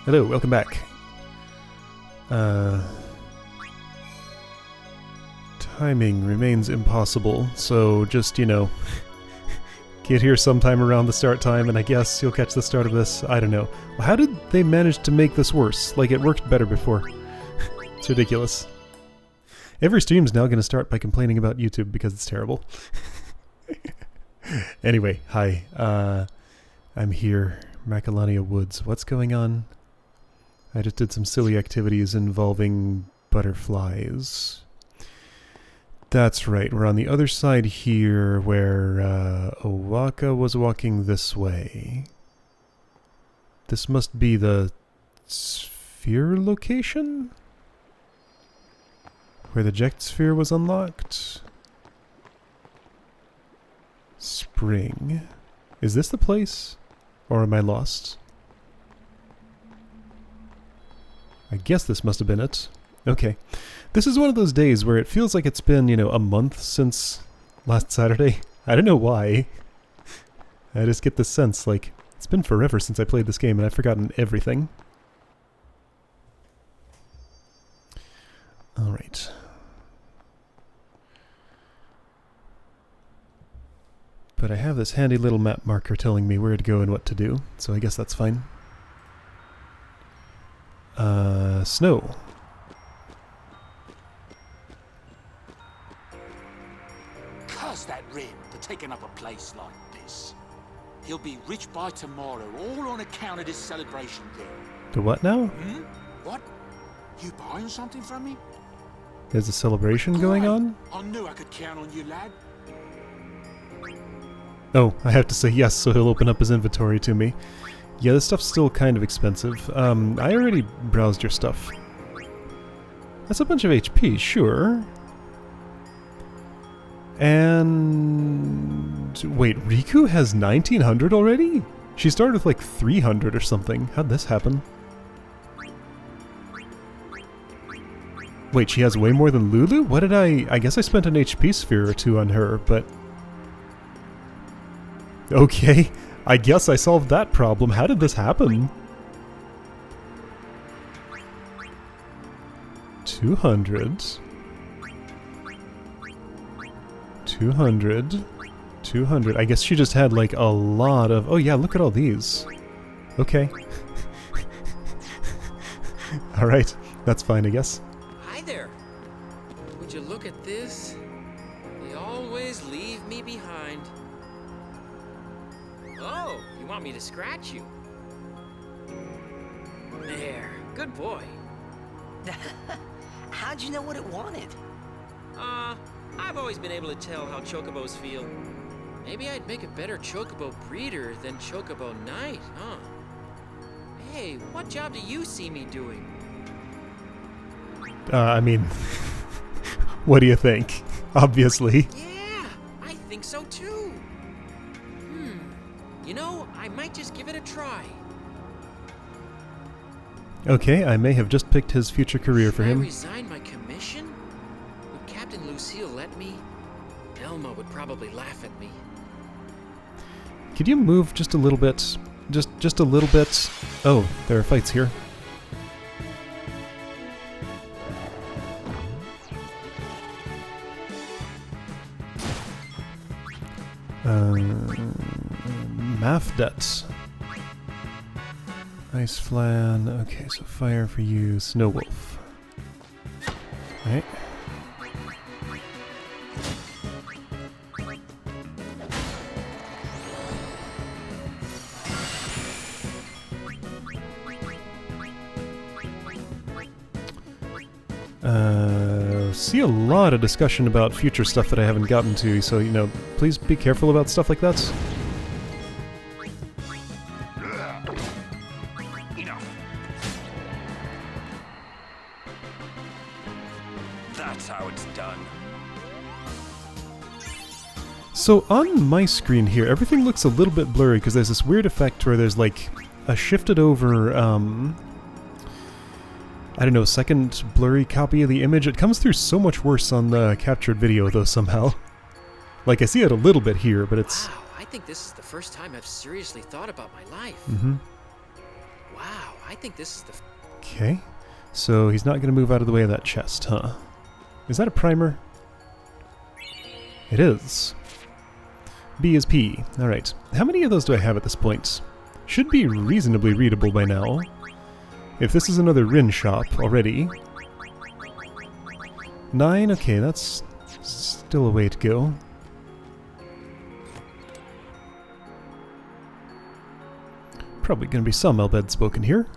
Hello, welcome back. Timing remains impossible, so just, you know, get here sometime around the start time, and I guess you'll catch the start of this. I don't know. How did they manage to make this worse? Like, it worked better before. It's ridiculous. Every stream's now going to start by complaining about YouTube because it's terrible. Anyway, hi. I'm here. Macalania Woods. What's going on? I just did some silly activities involving butterflies. That's right, we're on the other side here where Owaka was walking this way. This must be the sphere location? Where the Jecht sphere was unlocked? Spring. Is this the place? Or am I lost? I guess this must have been it. Okay. This is one of those days where it feels like it's been, you know, a month since last Saturday. I don't know why. I just get this sense, like, it's been forever since I played this game and I've forgotten everything. Alright. But I have this handy little map marker telling me where to go and what to do, so I guess that's fine. Snow. Curse that Rim for taking up a place like this. He'll be rich by tomorrow, all on account of this celebration thing. The what now? Hmm? What? You buying something from me? There's a celebration going on? I knew I could count on you, lad. Oh, I have to say yes, so he'll open up his inventory to me. Yeah, this stuff's still kind of expensive. I already browsed your stuff. That's a bunch of HP, sure. And... wait, Riku has 1900 already? She started with like 300 or something. How'd this happen? Wait, she has way more than Lulu? What did I guess I spent an HP sphere or two on her, but... okay, I guess I solved that problem. How did this happen? 200. 200. 200. I guess she just had like a lot of... oh yeah, look at all these. Okay. Alright, that's fine, I guess. Hi there. Would you look at this? They always leave me behind. Oh, you want me to scratch you? There, good boy. How'd you know what it wanted? I've always been able to tell how chocobos feel. Maybe I'd make a better chocobo breeder than chocobo knight, huh? Hey, what job do you see me doing? I mean, what do you think? Obviously. Yeah, I think so too. You know, I might just give it a try. Okay, I may have just picked his future career for him. Should I resign my commission? Would Captain Lucille let me? Elma would probably laugh at me. Could you move just a little bit? Just a little bit? Oh, there are fights here. Mafdet. Ice Flan. Okay, so fire for you. Snow Wolf. Alright. See a lot of discussion about future stuff that I haven't gotten to, so, you know, please be careful about stuff like that. Enough. That's how it's done. So on my screen here, everything looks a little bit blurry because there's this weird effect where there's like a shifted over, I don't know, second blurry copy of the image. It comes through so much worse on the captured video though somehow. Like I see it a little bit here, but it's... Wow, I think this is the first time I've seriously thought about my life. Mm-hmm. Wow, I think this is the... Okay. So he's not going to move out of the way of that chest, huh? Is that a primer? It is. B is P. Alright. How many of those do I have at this point? Should be reasonably readable by now. If this is another Rin shop already. 9? Okay, that's still a way to go. Probably going to be some Albed spoken here.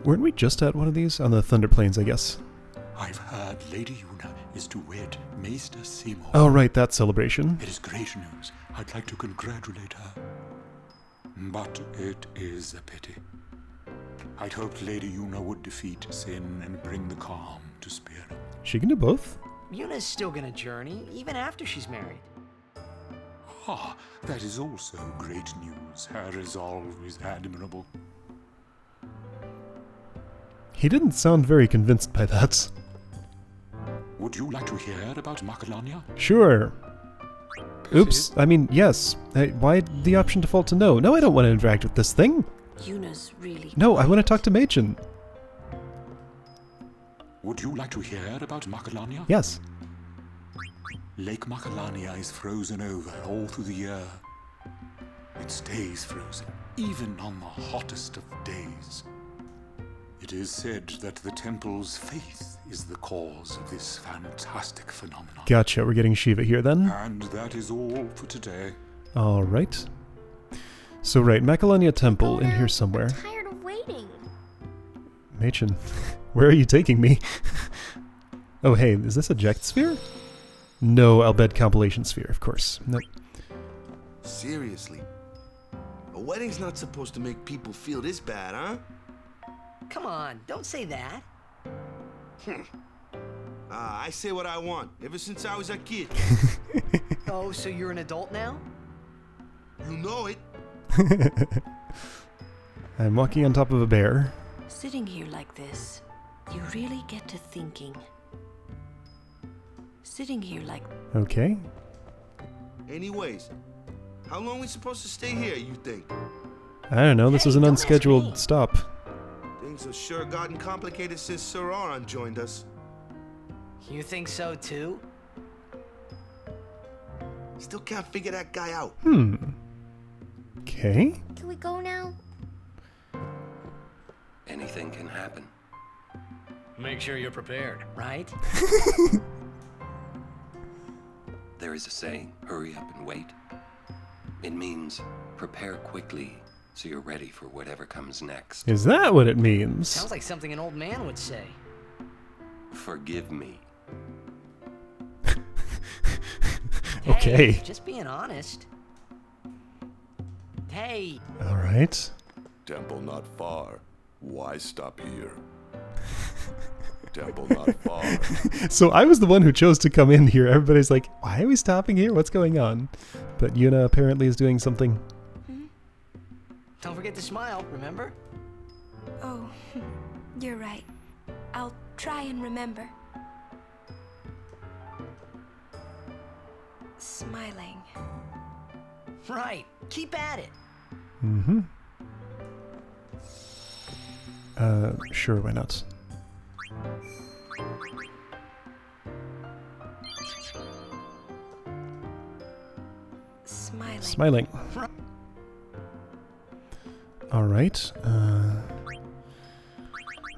Weren't we just at one of these? On the Thunder Plains, I guess. I've heard Lady Yuna is to wed Maester Seymour. Oh, right, that celebration. It is great news. I'd like to congratulate her. But it is a pity. I'd hoped Lady Yuna would defeat sin and bring the calm to Spear. She can do both. Yuna's still gonna journey, even after she's married. Ah, that is also great news. Her resolve is admirable. He didn't sound very convinced by that. Would you like to hear about Macalania? Sure. Oops, I mean, yes. Why the option default to no? No, I don't want to interact with this thing. Yuna's really... No, I want to talk to Machen. Would you like to hear about Macalania? Yes. Lake Macalania is frozen over all through the year. It stays frozen, even on the hottest of days. It is said that the temple's faith is the cause of this fantastic phenomenon. Gotcha, we're getting Shiva here then. And that is all for today. Alright. So right, Macalania Temple in Dona, here somewhere. I'm tired of waiting. Machen, where are you taking me? Oh hey, is this a Jecht sphere? No, Albed compilation sphere, of course. Nope. Seriously? A wedding's not supposed to make people feel this bad, huh? Come on, don't say that. I say what I want, ever since I was a kid. Oh, so you're an adult now? You know it. I'm walking on top of a bear. Sitting here like this, you really get to thinking. Sitting here like... Okay. Anyways, how long we supposed to stay here, you think? I don't know, this Hey, is an don't ask unscheduled me. stop. Things have sure gotten complicated since Sir Auron joined us. You think so too? Still can't figure that guy out. Okay. Can we go now? Anything can happen. Make sure you're prepared. Right? There is a saying, hurry up and wait. It means prepare quickly so you're ready for whatever comes next. Is that what it means? Sounds like something an old man would say. Forgive me. Okay. Hey, just being honest. Hey, Alright. Temple not far. Why stop here? Temple not far. So I was the one who chose to come in here. Everybody's like, why are we stopping here? What's going on? But Yuna apparently is doing something. don't forget to smile, remember? Oh, you're right. I'll try and remember. Smiling. Right, keep at it. Mm-hmm. Sure, why not? Smiling. Smiling. Alright.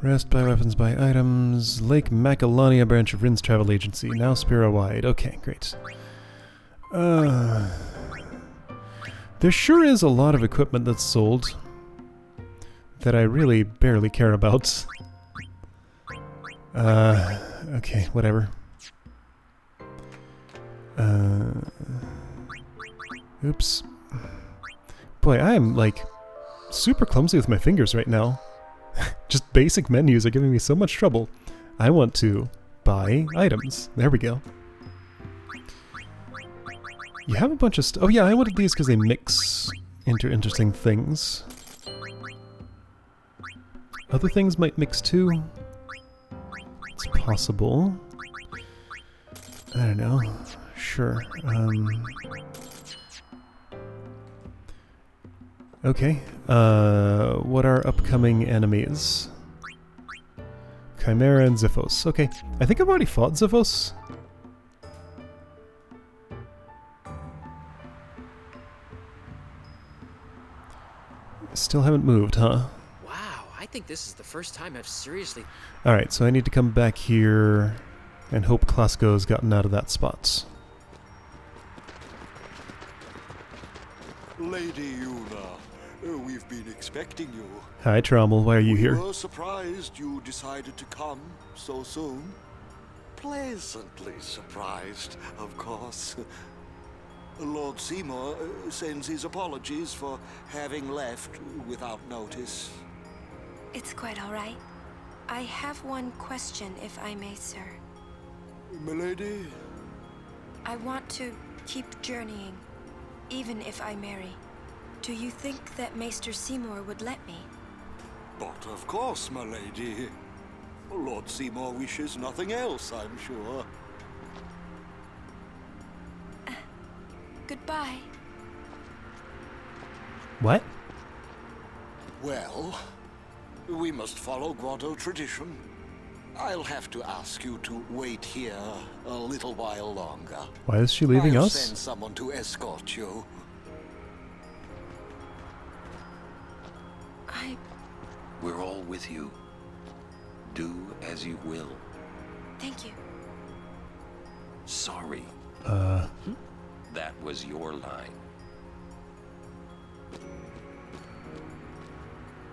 Rest, buy weapons, buy items. Lake Macalania branch of Rin's travel agency. Now Spira wide. Okay, great. There sure is a lot of equipment that's sold that I really barely care about. Okay, whatever. Oops. Boy, I am, like, super clumsy with my fingers right now. Just basic menus are giving me so much trouble. I want to buy items. There we go. You have a bunch of oh yeah, I wanted these because they mix into interesting things. Other things might mix too. It's possible. I don't know. Sure. Okay. What are upcoming enemies? Chimera and Xiphos. Okay. I think I've already fought Xiphos. Still haven't moved, huh? Wow, I think this is the first time I've seriously... Alright, so I need to come back here and hope Klasko's gotten out of that spot. Lady Yuna, we've been expecting you. Hi, Trommel. Why are you here? We were surprised you decided to come so soon. Pleasantly surprised, of course. Lord Seymour sends his apologies for having left without notice. It's quite all right. I have one question, if I may, sir. Milady? I want to keep journeying, even if I marry. Do you think that Maester Seymour would let me? But of course, my lady. Lord Seymour wishes nothing else, I'm sure. Goodbye. What? Well, we must follow Grotto tradition. I'll have to ask you to wait here a little while longer. Why is she leaving I'll us? send someone to escort you. We're all with you. Do as you will. Thank you. Sorry. That was your line.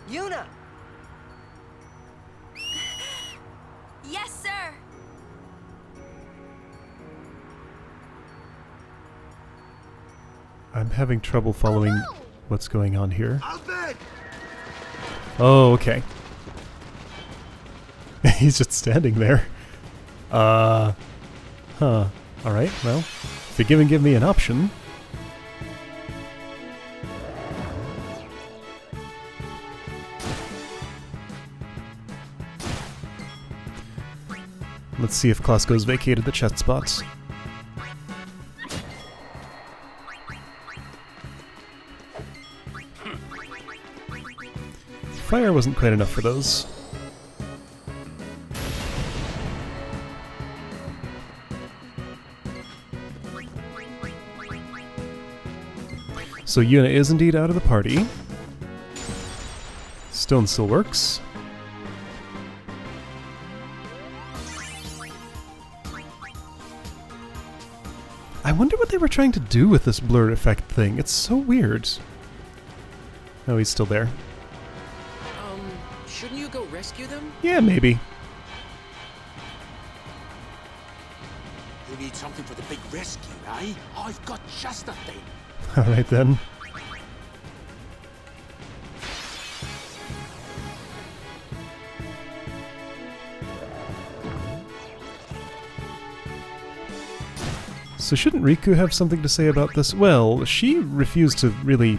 Yuna! Yes, sir! I'm having trouble following what's going on here. Albert! Oh, okay. He's just standing there. Huh. Alright, well, if you give me an option. Let's see if Klasko's vacated the chest spots. Fire wasn't quite enough for those. So Yuna is indeed out of the party. Stone still works. I wonder what they were trying to do with this blur effect thing. It's so weird. Oh, he's still there. Shouldn't you go rescue them? Yeah, maybe. You need something for the big rescue, eh? I've got just the thing. Alright then. So shouldn't Riku have something to say about this? Well, she refused to really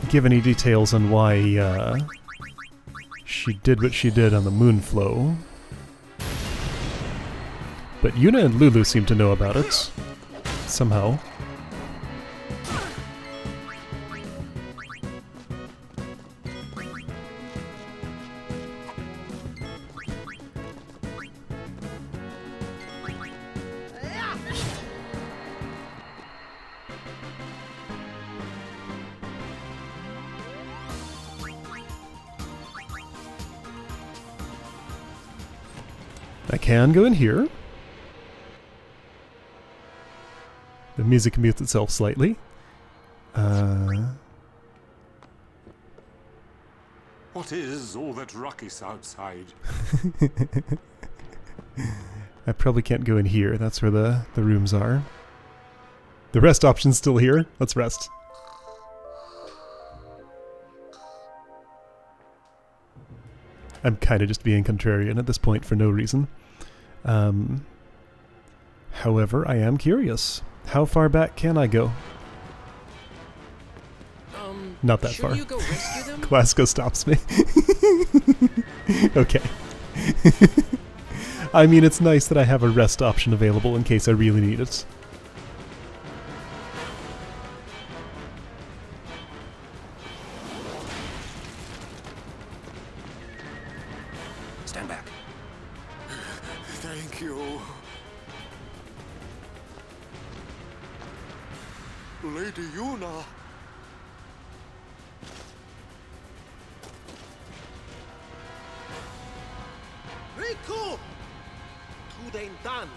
give any details on why she did what she did on the Moonflow. But Yuna and Lulu seem to know about it. Somehow. I can go in here. The music mutes itself slightly. What is all that ruckus outside? I probably can't go in here. That's where the rooms are. The rest option's still here. Let's rest. I'm kind of just being contrarian at this point for no reason. However, I am curious. How far back can I go? Not that far. You go rescue them? Klasko stops me. Okay. I mean, it's nice that I have a rest option available in case I really need it. Lady Yuna. Riku! Tudein dan,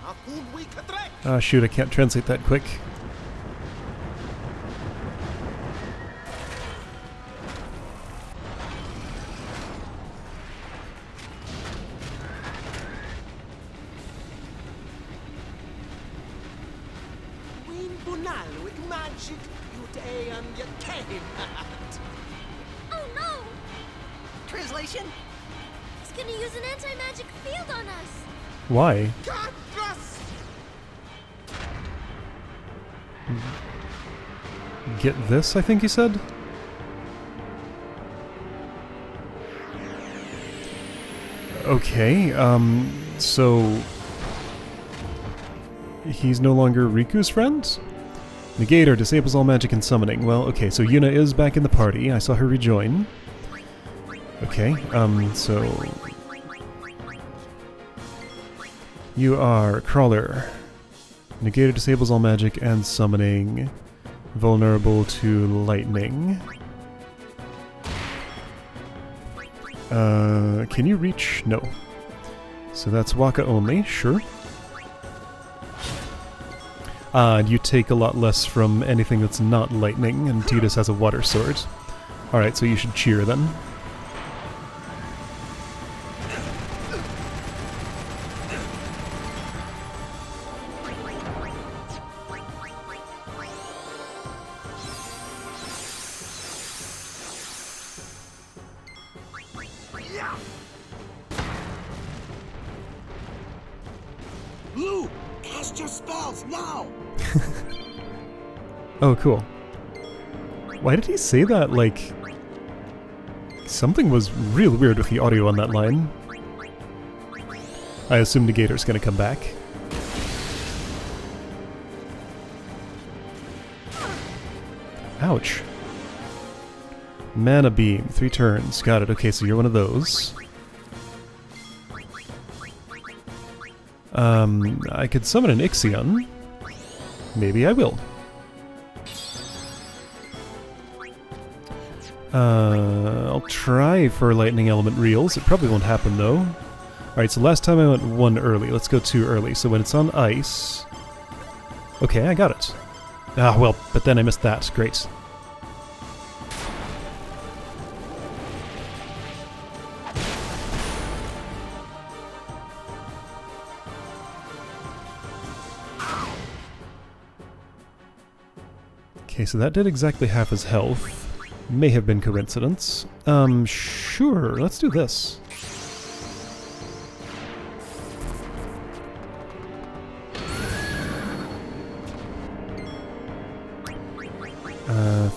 akun we kadrek. Ah, shoot, I can't translate that quick. Win bunal with magic, yutean yatain. Oh no! Translation? He's gonna use an anti-magic field on us! Why? Katras! Get this, I think he said? Okay, so... he's no longer Riku's friend? Negator disables all magic and summoning. Well, okay, so Yuna is back in the party. I saw her rejoin. Okay, so... you are Crawler. Negator disables all magic and summoning. Vulnerable to lightning. Can you reach? No. So that's Waka only, sure. And you take a lot less from anything that's not lightning, and Tidus has a water sword. Alright, so you should cheer then. Lou, cast your spells now! Oh, cool. Why did he say that? Like, something was real weird with the audio on that line. I assume Negator's gonna come back. Ouch. Mana Beam, 3 turns. Got it. Okay, so you're one of those. I could summon an Ixion. Maybe I will. I'll try for lightning element reels. It probably won't happen though. Alright, so last time I went 1 early. Let's go 2 early. So when it's on ice... okay, I got it. Ah, well, but then I missed that. Great. Okay, so that did exactly half his health. May have been coincidence. Sure, let's do this.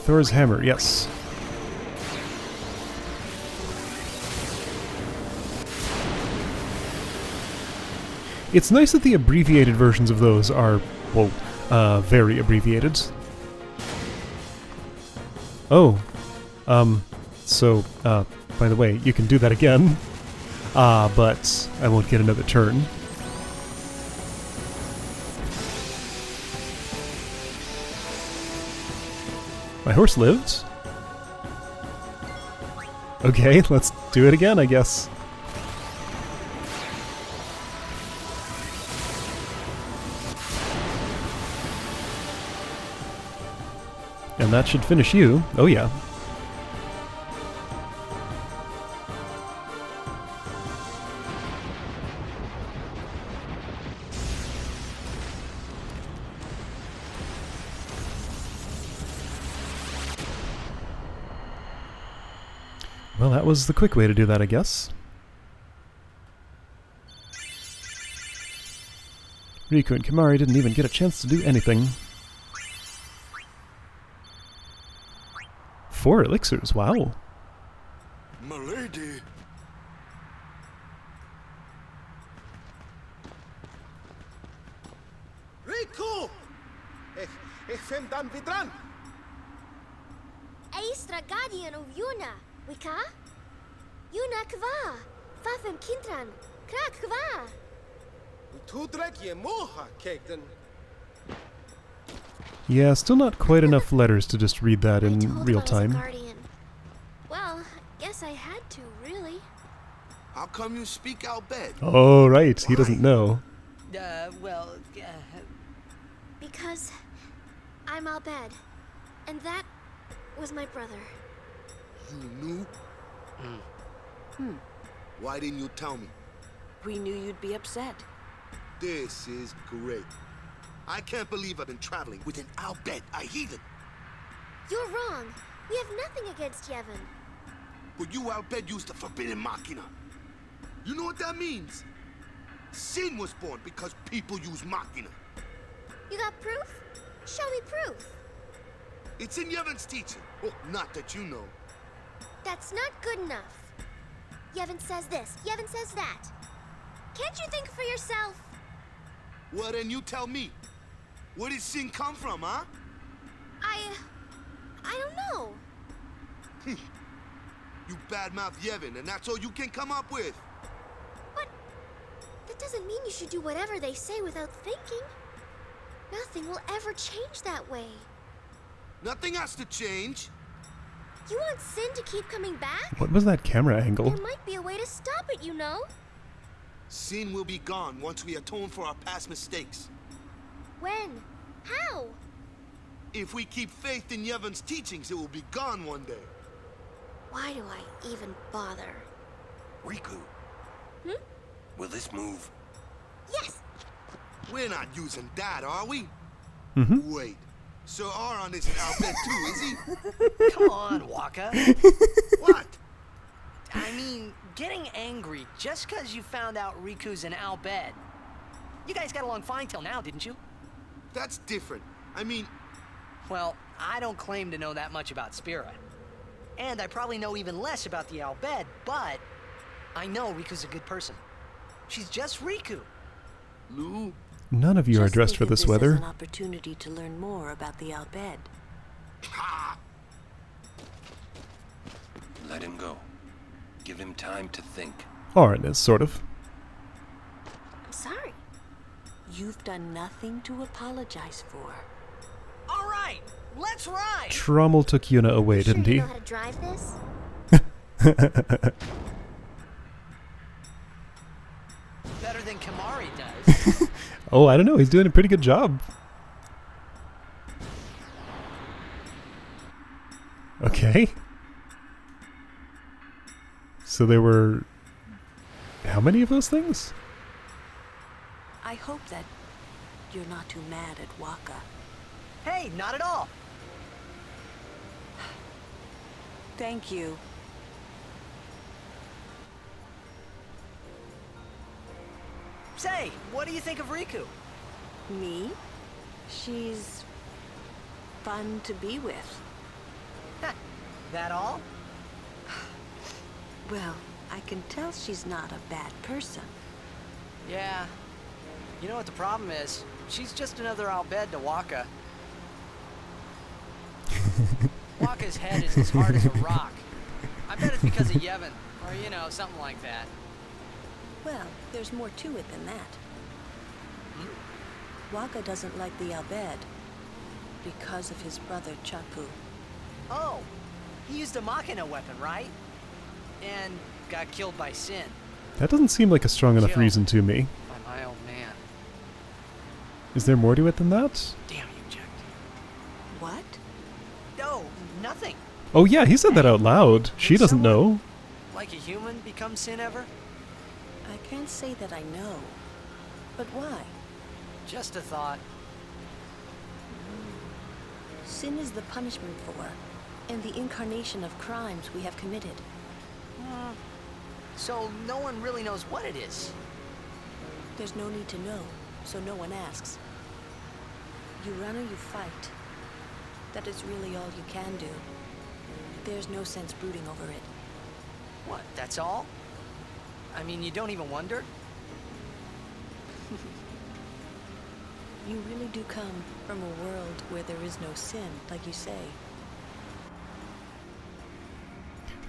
Thor's hammer, yes. It's nice that the abbreviated versions of those are, well, very abbreviated. Oh, so, by the way, you can do that again. But I won't get another turn. My horse lived? Okay, let's do it again, I guess. And that should finish you. Oh yeah. Well, that was the quick way to do that, I guess. Riku and Kimari didn't even get a chance to do anything. 4 elixirs, wow. Milady. Riku! Ich fem dan vidran! Aistra guardian of Yuna, wika? Yuna kva, fafem kindran, krak kva. Tudrek je moha kegden. Yeah, still not quite enough letters to just read that in real time. Guardian. Well, guess I had to, really. How come you speak Albed? Oh, right. He doesn't know. Because I'm Albed, and that was my brother. You knew? Why didn't you tell me? We knew you'd be upset. This is great. I can't believe I've been traveling with an Albed, a heathen. You're wrong. We have nothing against Yevon. But you Albed used the forbidden machina. You know what that means? Sin was born because people use machina. You got proof? Show me proof. It's in Yevon's teaching. Oh, not that you know. That's not good enough. Yevon says this, Yevon says that. Can't you think for yourself? Well, then you tell me. Where did sin come from, huh? I don't know. You badmouth Yevon, and that's all you can come up with. But that doesn't mean you should do whatever they say without thinking. Nothing will ever change that way. Nothing has to change. You want sin to keep coming back? What was that camera angle? There might be a way to stop it, you know. Sin will be gone once we atone for our past mistakes. When? How? If we keep faith in Yevon's teachings, it will be gone one day. Why do I even bother? Riku. Hmm? Will this move? Yes! We're not using that, are we? Mm-hmm. Wait. So Auron isn't Albed too, is he? Come on, Waka. What? I mean, getting angry just because you found out Riku's an Albed. You guys got along fine till now, didn't you? That's different. I mean... Well, I don't claim to know that much about Spira. And I probably know even less about the Albed, but I know Riku's a good person. She's just Riku. Lou? None of you are dressed for this weather. An opportunity to learn more about the Albed. Let him go. Give him time to think. Auron is, sort of. I'm sorry. You've done nothing to apologize for. All right, let's ride. Trommel took Yuna away, didn't You he? know how to drive this? Better than Kamari does. Oh, I don't know. He's doing a pretty good job. Okay. So there were... how many of those things? I hope that you're not too mad at Waka. Hey, not at all. Thank you. Say, what do you think of Riku? Me? She's fun to be with. That all? Well, I can tell she's not a bad person. Yeah. You know what the problem is? She's just another Albed to Waka. Waka's head is as hard as a rock. I bet it's because of Yevon, or you know, something like that. Well, there's more to it than that. Waka doesn't like the Albed because of his brother Chapu. Oh, he used a Machina weapon, right? And got killed by Sin. That doesn't seem like a strong enough Killed reason to me. By my old man. Is there more to it than that? Damn you, Jecht. What? No, nothing. Oh yeah, he said that out loud. She doesn't know. Like a human become Sin ever? I can't say that I know. But why? Just a thought. Sin is the punishment for, and the incarnation of crimes we have committed. So no one really knows what it is. There's no need to know, so no one asks. You run or you fight. That is really all you can do. There's no sense brooding over it. What, that's all? I mean, you don't even wonder? You really do come from a world where there is no sin, like you say.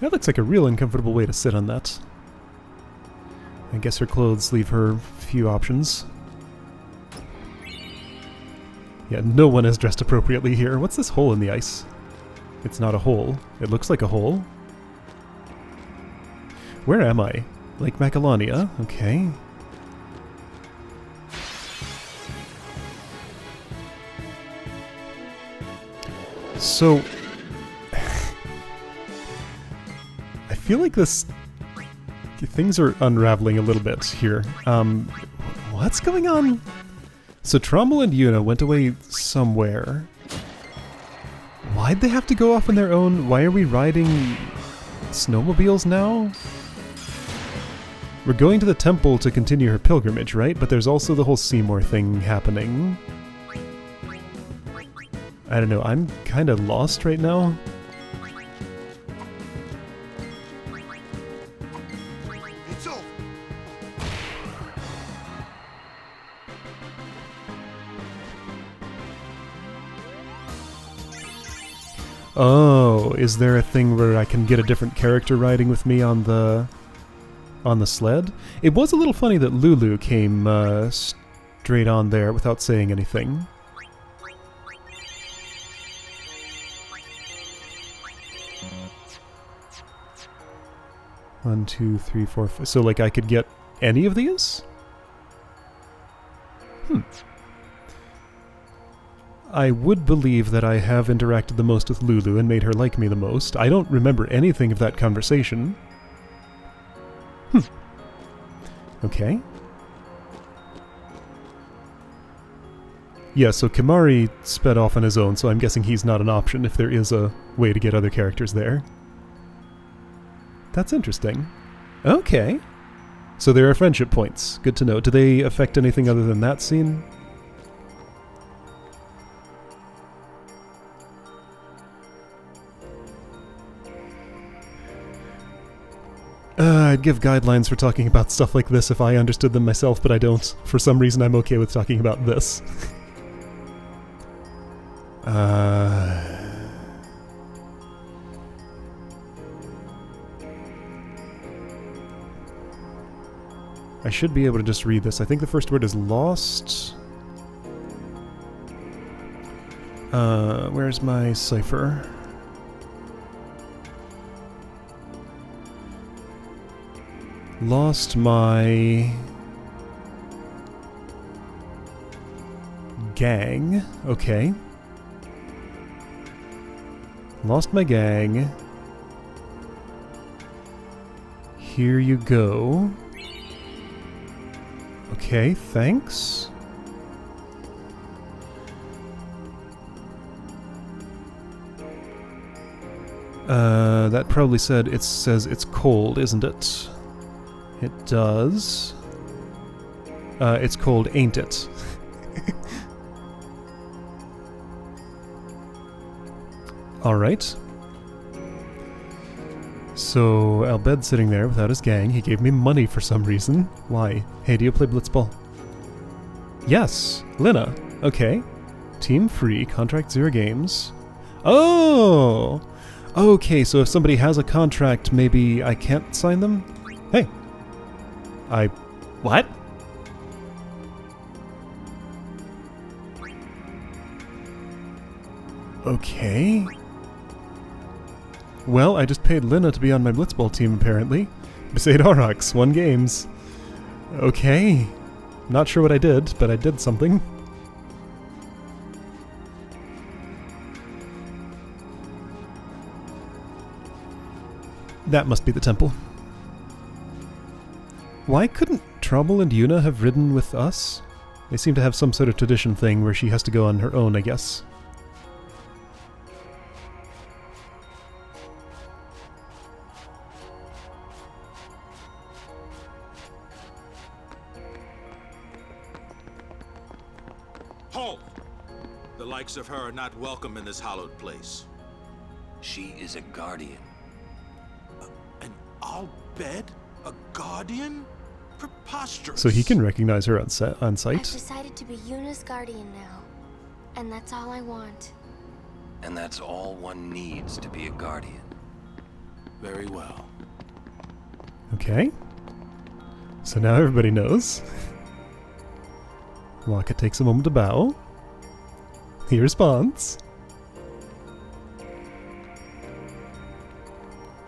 That looks like a real uncomfortable way to sit on that. I guess her clothes leave her few options. Yeah, no one is dressed appropriately here. What's this hole in the ice? It's not a hole. It looks like a hole. Where am I? Lake Macalania. Okay. So... I feel like this... Things are unraveling a little bit here. What's going on? So Trommel and Yuna went away somewhere. Why'd they have to go off on their own? Why are we riding snowmobiles now? We're going to the temple to continue her pilgrimage, right? But there's also the whole Seymour thing happening. I don't know, I'm kind of lost right now. It's over. Oh, is there a thing where I can get a different character riding with me on the sled? It was a little funny that Lulu came straight on there without saying anything. One, two, three, four, five. So, like, I could get any of these? I would believe that I have interacted the most with Lulu and made her like me the most. I don't remember anything of that conversation. Okay. Yeah, so Kimari sped off on his own, so I'm guessing he's not an option if there is a way to get other characters there. That's interesting. Okay. So there are friendship points. Good to know. Do they affect anything other than that scene? I'd give guidelines for talking about stuff like this if I understood them myself, but I don't. For some reason, I'm okay with talking about this. I should be able to just read this. I think the first word is lost. Where's my cipher? Lost my gang. Okay. Lost my gang. Here you go. Okay, thanks. That probably says it's cold, isn't it? It does. It's cold, ain't it? Alright. So, Albed's sitting there without his gang. He gave me money for some reason. Why? Hey, do you play Blitzball? Yes! Lina. Okay. Team free, contract 0 games. Oh! Okay, so if somebody has a contract, maybe I can't sign them? Hey! What? Okay. Well, I just paid Lina to be on my Blitzball team, apparently. Besaid Aurochs, 1 games. Okay. Not sure what I did, but I did something. That must be the temple. Why couldn't Trommel and Yuna have ridden with us? They seem to have some sort of tradition thing where she has to go on her own, I guess. Halt! The likes of her are not welcome in this hallowed place. She is a guardian. An Albed? A guardian? Preposterous. So he can recognize her on sight. I've decided to be Yuna's guardian now. And that's all I want. And that's all one needs to be a guardian. Very well. Okay. So now everybody knows. Waka takes a moment to bow. He responds.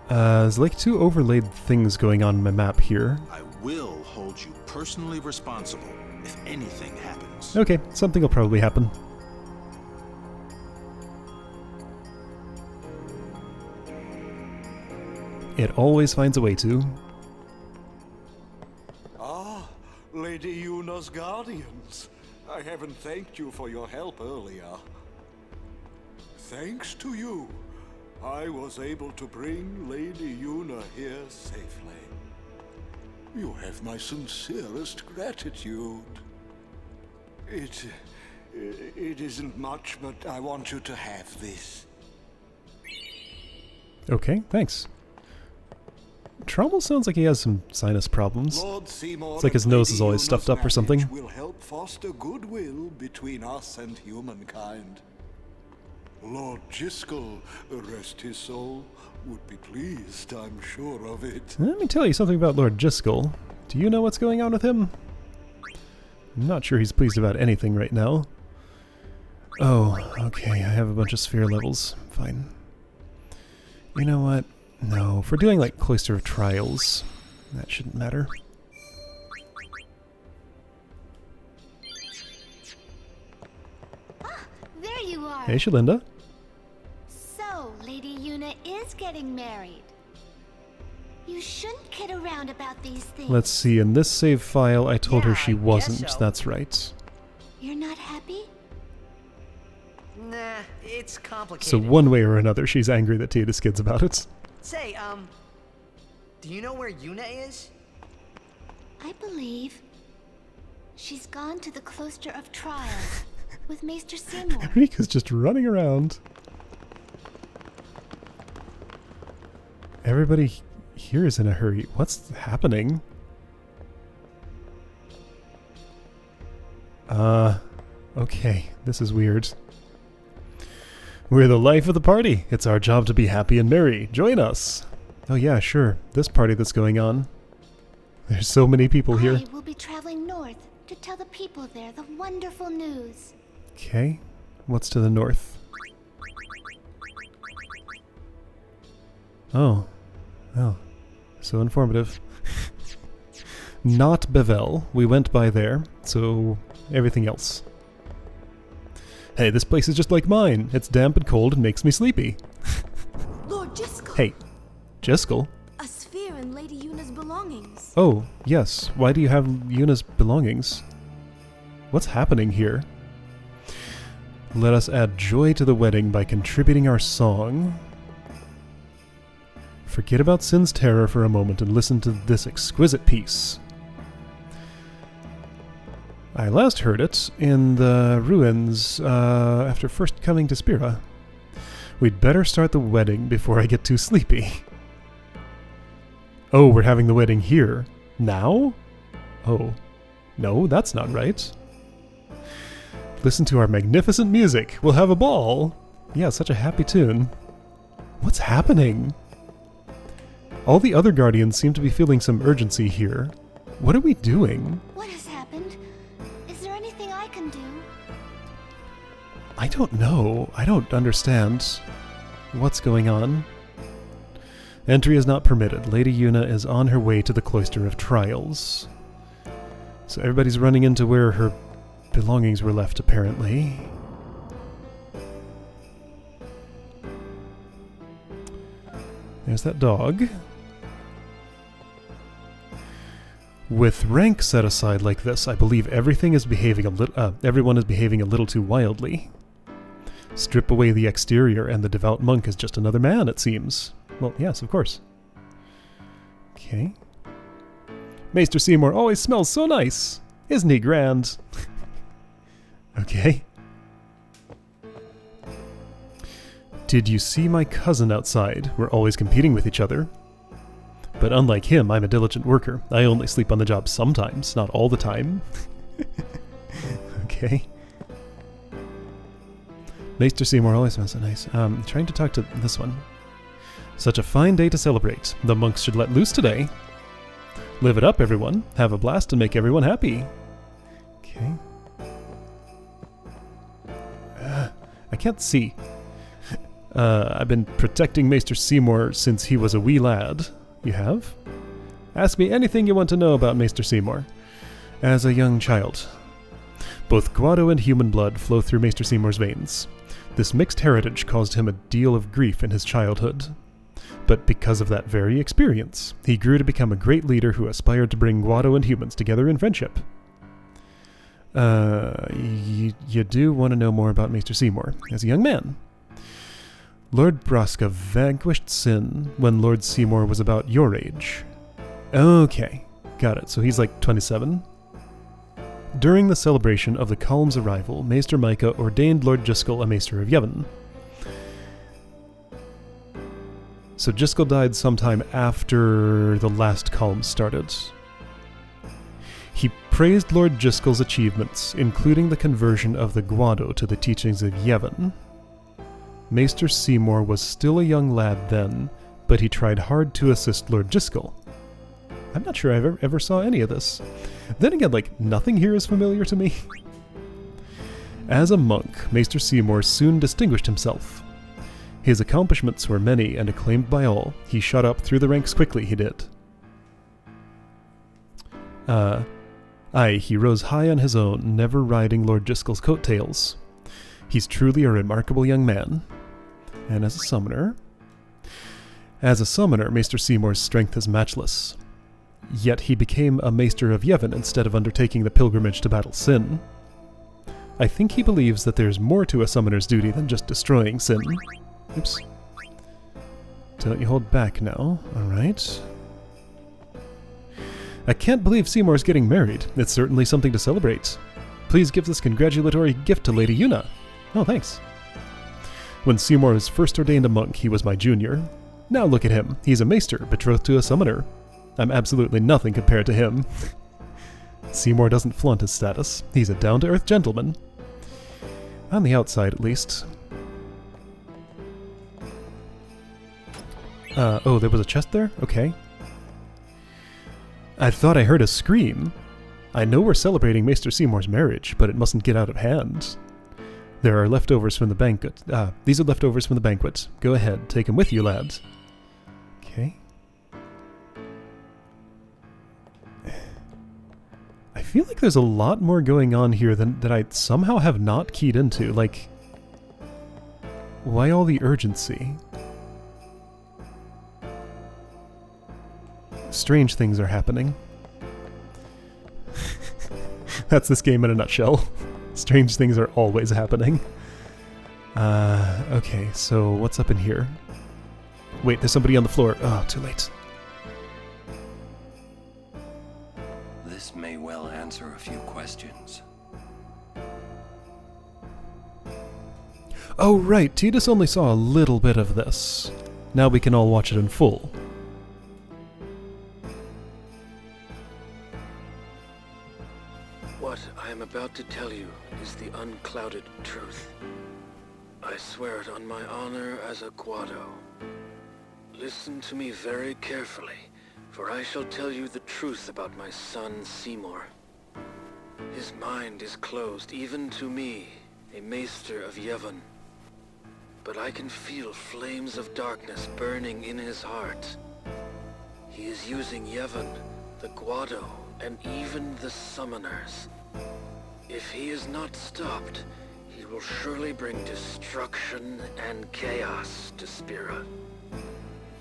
There's like 2 overlaid things going on my map here. I will hold you personally responsible if anything happens. Okay, something will probably happen. It always finds a way to. Ah, Lady Yuna's guardians. I haven't thanked you for your help earlier. Thanks to you, I was able to bring Lady Yuna here safely. You have my sincerest gratitude. It isn't much, but I want you to have this. Okay, thanks. Trommel sounds like he has some sinus problems. Lord Seymour, it's like his nose is always stuffed up or something. Will help foster goodwill between us and humankind. Lord Jyscal, rest his soul, would be pleased, I'm sure of it. Let me tell you something about Lord Jyscal. Do you know what's going on with him? I'm not sure he's pleased about anything right now. Oh, okay, I have a bunch of sphere levels. Fine. You know what? No, if we're doing like Cloister of Trials, that shouldn't matter. Ah, there you are. Hey, Shalinda. So, Lady Yuna is getting married. You shouldn't kid around about these things. Let's see, in this save file I told her she I guess wasn't, so. that's right. You're not happy? Nah, it's complicated. So one way or another she's angry that Tidus kids about it. Say, do you know where Yuna is? I believe she's gone to the Cloister of Trials with Maester Seymour. Rika's just running around. Everybody here is in a hurry. What's happening? Okay, this is weird. We're the life of the party. It's our job to be happy and merry. Join us. Oh yeah, sure. This party that's going on. There's so many people here. I will be traveling north to tell the people there the wonderful news. Okay. What's to the north? Oh. Oh. So informative. Not Bevel. We went by there, so everything else. Hey, this place is just like mine. It's damp and cold and makes me sleepy. Lord Jyscal. Hey, Jyscal? A sphere in Lady Yuna's belongings. Oh, yes. Why do you have Yuna's belongings? What's happening here? Let us add joy to the wedding by contributing our song. Forget about Sin's terror for a moment and listen to this exquisite piece. I last heard it in the ruins after first coming to Spira. We'd better start the wedding before I get too sleepy. Oh, we're having the wedding here? Now? Oh. No, that's not right. Listen to our magnificent music. We'll have a ball. Yeah, such a happy tune. What's happening? All the other guardians seem to be feeling some urgency here. What are we doing? What has happened? Is there anything I can do? I don't know. I don't understand what's going on. Entry is not permitted. Lady Yuna is on her way to the Cloister of Trials. So everybody's running into where her belongings were left, apparently. There's that dog. With rank set aside like this, I believe everything is behaving everyone is behaving a little too wildly. Strip away the exterior, and the devout monk is just another man, it seems. Well, yes, of course. Okay. Maester Seymour always smells so nice. Isn't he grand? Okay. Did you see my cousin outside? We're always competing with each other. But unlike him, I'm a diligent worker. I only sleep on the job sometimes, not all the time. Okay. Maester Seymour always smells so nice. Trying to talk to this one. Such a fine day to celebrate. The monks should let loose today. Live it up, everyone. Have a blast and make everyone happy. Okay. can't see. I've been protecting Maester Seymour since he was a wee lad. You have? Ask me anything you want to know about Maester Seymour. As a young child. Both Guado and human blood flow through Maester Seymour's veins. This mixed heritage caused him a deal of grief in his childhood. But because of that very experience, he grew to become a great leader who aspired to bring Guado and humans together in friendship. You do want to know more about Maester Seymour as a young man. Lord Braska vanquished sin when Lord Seymour was about your age. Okay, got it. So he's like 27. During the celebration of the Calm's arrival, Maester Micah ordained Lord Jyscal a Maester of Yevon. So Jyscal died sometime after the last Calm started. He praised Lord Jyscal's achievements, including the conversion of the Guado to the teachings of Yevon. Maester Seymour was still a young lad then, but he tried hard to assist Lord Jyscal. I'm not sure I ever saw any of this. Then again, like, nothing here is familiar to me. As a monk, Maester Seymour soon distinguished himself. His accomplishments were many and acclaimed by all. He shot up through the ranks quickly, he did. Aye, he rose high on his own, never riding Lord Jyscal's coattails. He's truly a remarkable young man. And as a summoner... Maester Seymour's strength is matchless. Yet he became a Maester of Yevon instead of undertaking the pilgrimage to battle sin. I think he believes that there's more to a summoner's duty than just destroying sin. Oops. Don't you hold back now, alright. I can't believe Seymour's getting married. It's certainly something to celebrate. Please give this congratulatory gift to Lady Yuna. Oh, thanks. When Seymour was first ordained a monk, he was my junior. Now look at him. He's a maester, betrothed to a summoner. I'm absolutely nothing compared to him. Seymour doesn't flaunt his status. He's a down-to-earth gentleman. On the outside, at least. Oh, there was a chest there? Okay. I thought I heard a scream. I know we're celebrating Maester Seymour's marriage, but it mustn't get out of hand. There are leftovers from the banquet. These are leftovers from the banquet. Go ahead, take them with you, lads. Okay. I feel like there's a lot more going on here that I somehow have not keyed into. Like, why all the urgency? Strange things are happening. That's this game in a nutshell. Strange things are always happening. Okay, so what's up in here? Wait, there's somebody on the floor. Oh, too late. This may well answer a few questions. Oh, right. Tidus only saw a little bit of this. Now we can all watch it in full. What I am about to tell you is the unclouded truth. I swear it on my honor as a Guado. Listen to me very carefully, for I shall tell you the truth about my son Seymour. His mind is closed even to me, a Maester of Yevon. But I can feel flames of darkness burning in his heart. He is using Yevon, the Guado, and even the summoners. If he is not stopped, he will surely bring destruction and chaos to Spira.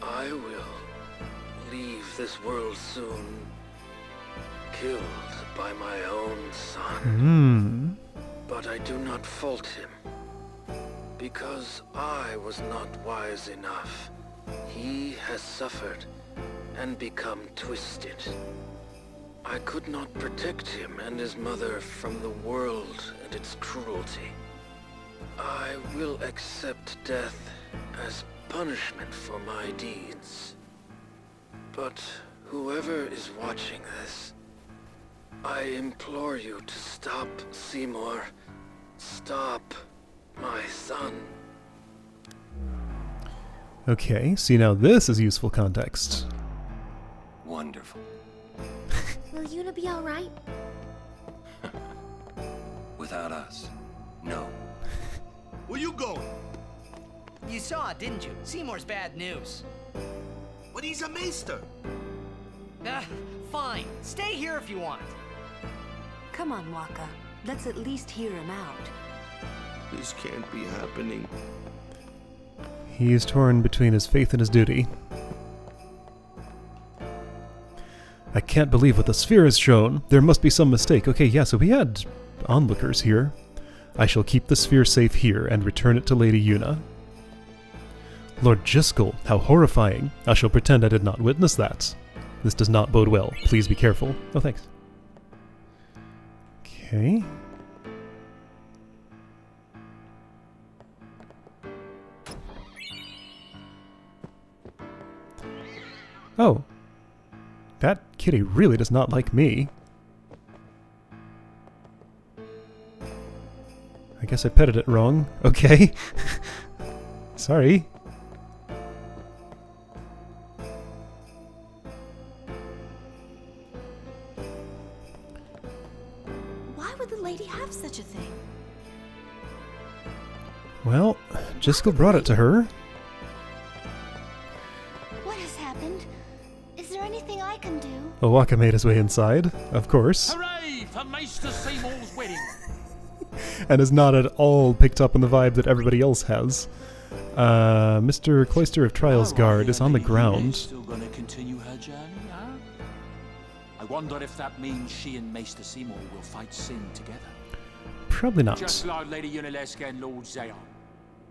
I will leave this world soon, killed by my own son. But I do not fault him, because I was not wise enough. He has suffered and become twisted. I could not protect him and his mother from the world and its cruelty. I will accept death as punishment for my deeds. But whoever is watching this, I implore you to stop Seymour. Stop my son. Okay, see now this is useful context. Wonderful. Will Yuna be alright? Without us, no. Where you going? You saw it, didn't you? Seymour's bad news. But he's a maester. Fine. Stay here if you want. Come on, Waka. Let's at least hear him out. This can't be happening. He is torn between his faith and his duty. I can't believe what the sphere has shown. There must be some mistake. Okay, yeah, so we had onlookers here. I shall keep the sphere safe here and return it to Lady Yuna. Lord Jyscal, how horrifying. I shall pretend I did not witness that. This does not bode well. Please be careful. Oh, thanks. Okay. Oh. That kitty really does not like me. I guess I petted it wrong. Okay. Sorry. Why would the lady have such a thing? Well, Jyscal brought it to her. What has happened? Is there anything I can do? Owaka made his way inside, of course. Hooray for Maester Seymour's wedding! And is not at all picked up on the vibe that everybody else has. Mr. Cloister of Trials Guard is on the ground. Still gonna continue her journey, huh? I wonder if that means she and Maester Seymour will fight Sin together. Probably not. Just like Lady Yuna and Lord Zeon.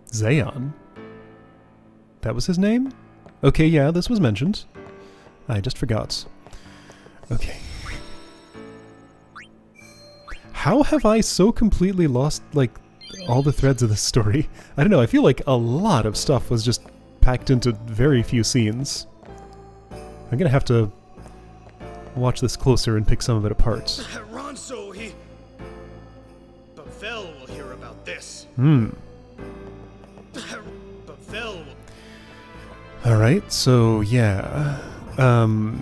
Zeon? That was his name? Okay, yeah, this was mentioned. I just forgot. Okay. How have I so completely lost, like, all the threads of this story? I don't know, I feel like a lot of stuff was just packed into very few scenes. I'm gonna have to watch this closer and pick some of it apart. Ronso, Barthello will hear about this. Barthello. Alright, so yeah.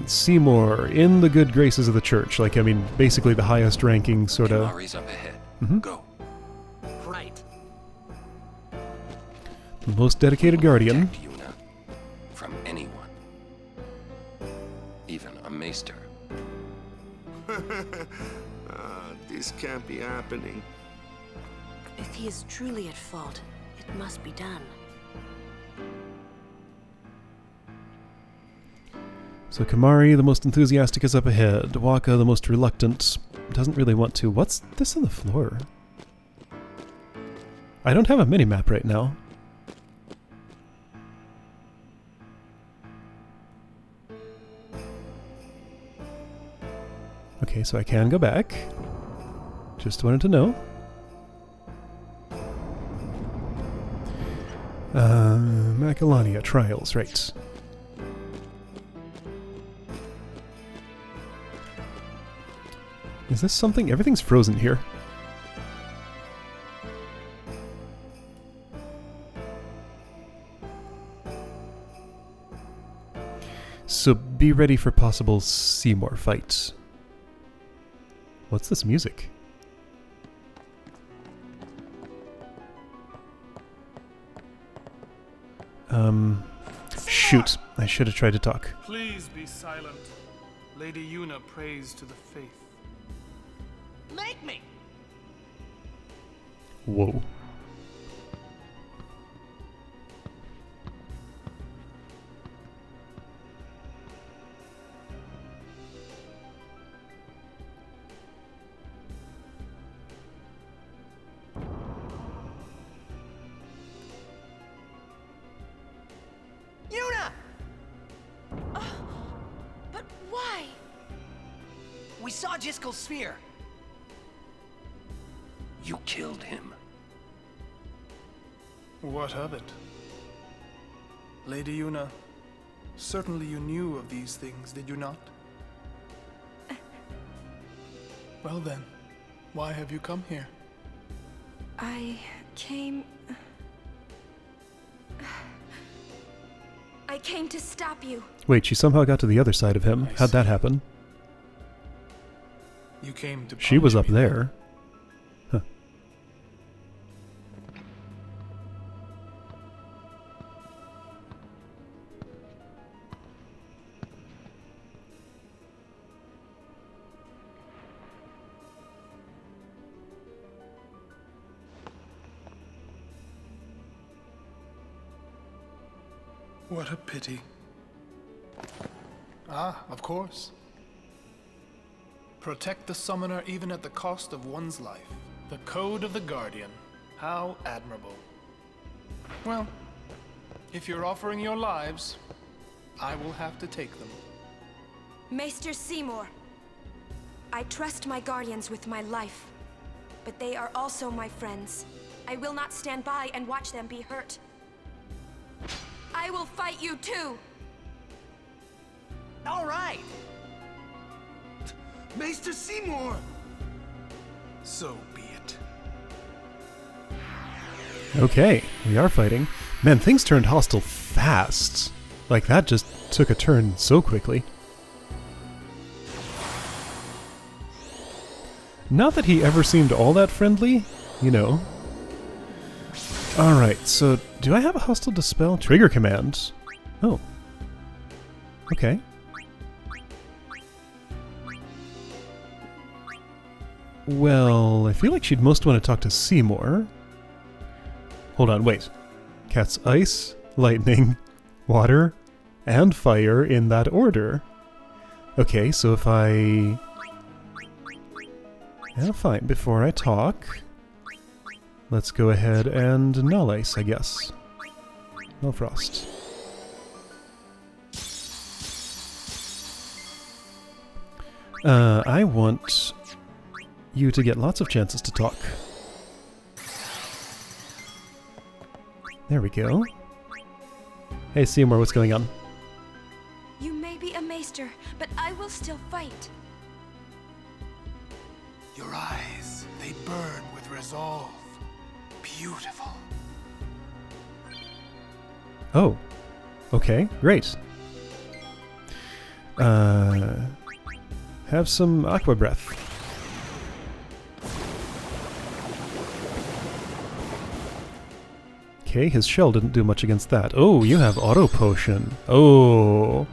Seymour in the good graces of the church. Like, I mean, basically the highest ranking sort of... Kimari's up ahead. Go. Right. The most dedicated guardian. Protect Yuna from anyone. Even a maester. This can't be happening. If he is truly at fault, it must be done. So Kimari, the most enthusiastic, is up ahead. Waka, the most reluctant, doesn't really want to. What's this on the floor? I don't have a mini-map right now. Okay, so I can go back. Just wanted to know. Macalania Trials, right. Is this something? Everything's frozen here. So be ready for possible Seymour fights. What's this music? Shoot. I should have tried to talk. Please be silent. Lady Yuna prays to the faith. Make me! Whoa. Yuna! But why? We saw Jyscal's sphere. You killed him. What of it? Lady Yuna, certainly you knew of these things, did you not? Well then, why have you come here? I came to stop you. Wait, she somehow got to the other side of him. How'd that happen? You came to She was up punish me. there. Huh. What a pity. Ah, of course. Protect the summoner even at the cost of one's life. The code of the Guardian. How admirable. Well, if you're offering your lives, I will have to take them. Maester Seymour, I trust my guardians with my life, but they are also my friends. I will not stand by and watch them be hurt. I will fight you too! All right! Maester Seymour! So be it. Okay, we are fighting. Man, things turned hostile fast. Like, that just took a turn so quickly. Not that he ever seemed all that friendly, you know. Alright, so do I have a hostile dispel? Trigger command. Oh. Okay. Well, I feel like she'd most want to talk to Seymour. Hold on, wait. Cast ice, lightning, water, and fire in that order. Okay, so if I... Yeah, fine. Before I talk, let's go ahead and null ice, I guess. Null frost. I want you to get lots of chances to talk. There we go. Hey Seymour, what's going on? You may be a maester, but I will still fight. Your eyes, they burn with resolve. Beautiful. Oh. Okay, great. Have some aqua breath. Okay, his shell didn't do much against that. Oh, you have auto potion. Oh.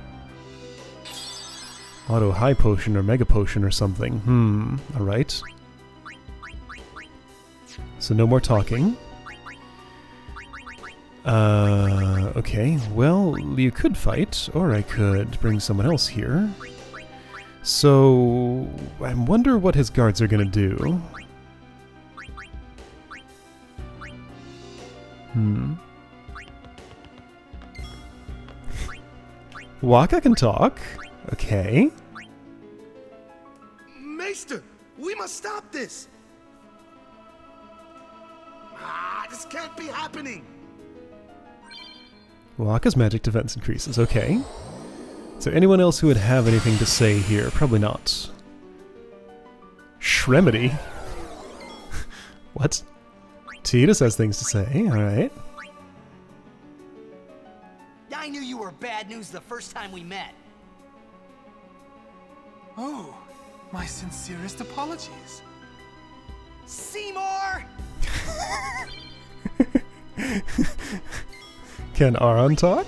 Auto high potion or mega potion or something. Alright. So no more talking. Okay, well, you could fight, or I could bring someone else here. So, I wonder what his guards are gonna do. Waka can talk. Okay. Maester, we must stop this! This can't be happening! Waka's magic defense increases. Okay. Is there anyone else who would have anything to say here? Probably not. Shremedy? What? Tidus has things to say. Alright. I knew you were bad news the first time we met. Oh, my sincerest apologies. Seymour! Can Auron talk?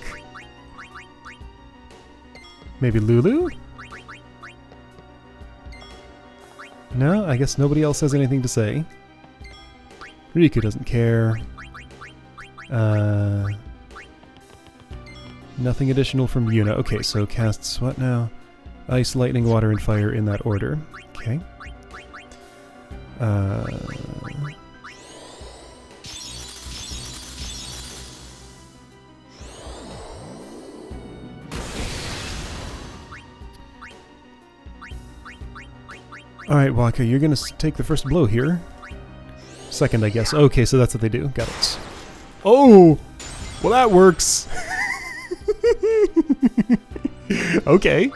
Maybe Lulu? No, I guess nobody else has anything to say. Riku doesn't care. Nothing additional from Yuna. Okay, so casts what now? Ice, lightning, water, and fire in that order. Okay. Alright, Waka, you're gonna take the first blow here. Second, I guess. Okay, so that's what they do. Got it. Oh! Well, that works! Okay.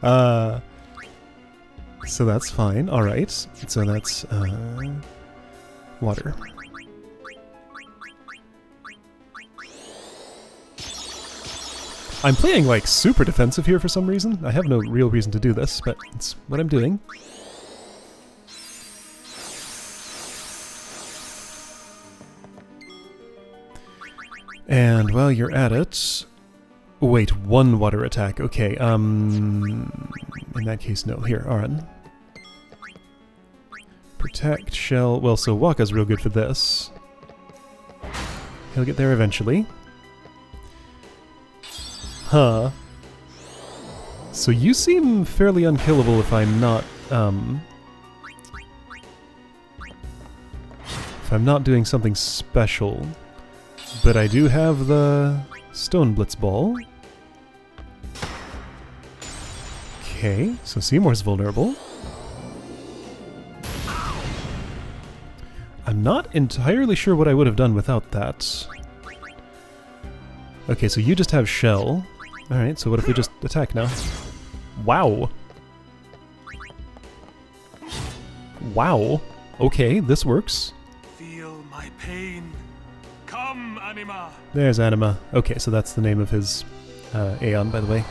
So that's fine. Alright. So that's, water. I'm playing, like, super defensive here for some reason. I have no real reason to do this, but it's what I'm doing. And while you're at it... Wait, one water attack. Okay, in that case, no. Here, Auron. Protect, shell... Well, so Waka's real good for this. He'll get there eventually. Huh. So you seem fairly unkillable if I'm not, if I'm not doing something special. But I do have the Stone Blitz Ball. Okay, so Seymour's vulnerable. I'm not entirely sure what I would have done without that. Okay, so you just have Shell. Alright, so what if we just attack now? Wow! Wow! Okay, this works. Feel my pain. Come, Anima! There's Anima. Okay, so that's the name of his Aeon, by the way.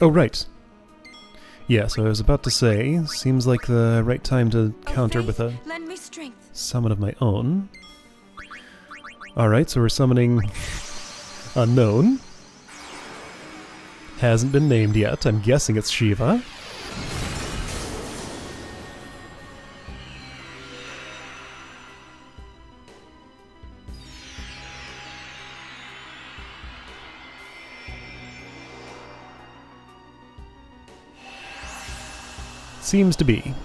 Oh, right. Yeah, so I was about to say, seems like the right time to counter with a lend me strength. Summon of my own. Alright, so we're summoning Unknown. Hasn't been named yet. I'm guessing it's Shiva. Seems to be.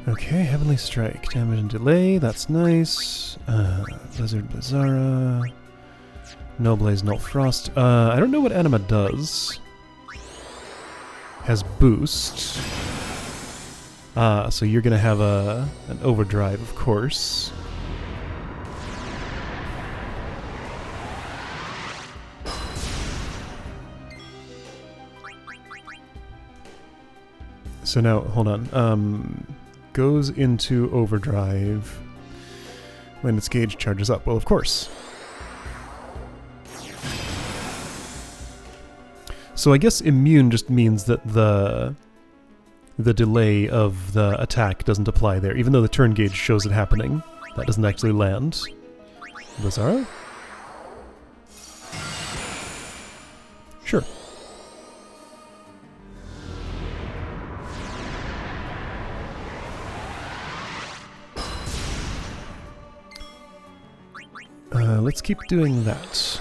Okay, Heavenly Strike. Damage and delay, that's nice. Blizzard Blizzara. No Blaze, no Frost. I don't know what Anima does. Has boost. So you're gonna have an overdrive, of course. So now, hold on. Goes into overdrive when its gauge charges up. Well, of course. So I guess immune just means that the delay of the attack doesn't apply there, even though the turn gauge shows it happening. That doesn't actually land. Blizzara? Sure. Let's keep doing that.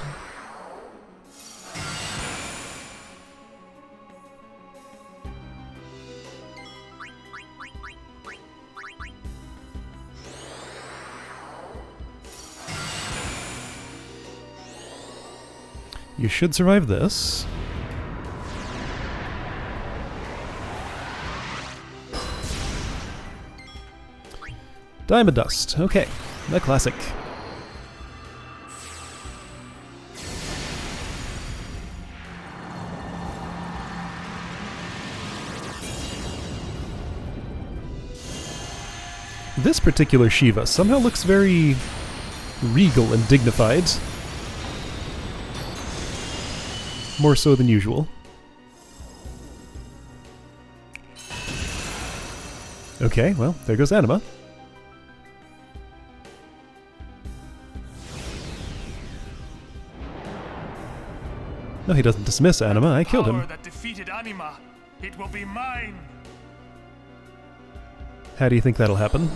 You should survive this. Diamond Dust. Okay, the classic. This particular Shiva somehow looks very regal and dignified. More so than usual. Okay, well, there goes Anima. No, he doesn't dismiss Anima. I killed him. That defeated Anima. It will be mine. How do you think that'll happen?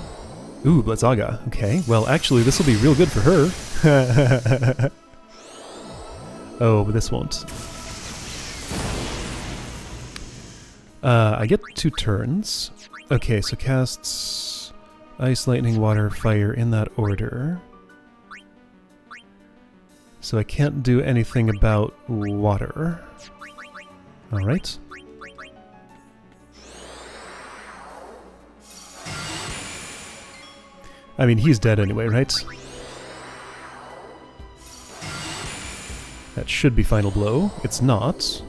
Ooh, Blizzaga. Okay, well, actually, this will be real good for her. Oh, but this won't. I get 2 turns. Okay, so casts Ice, Lightning, Water, Fire in that order. So I can't do anything about water. Alright. I mean, he's dead anyway, right? That should be Final Blow. It's not.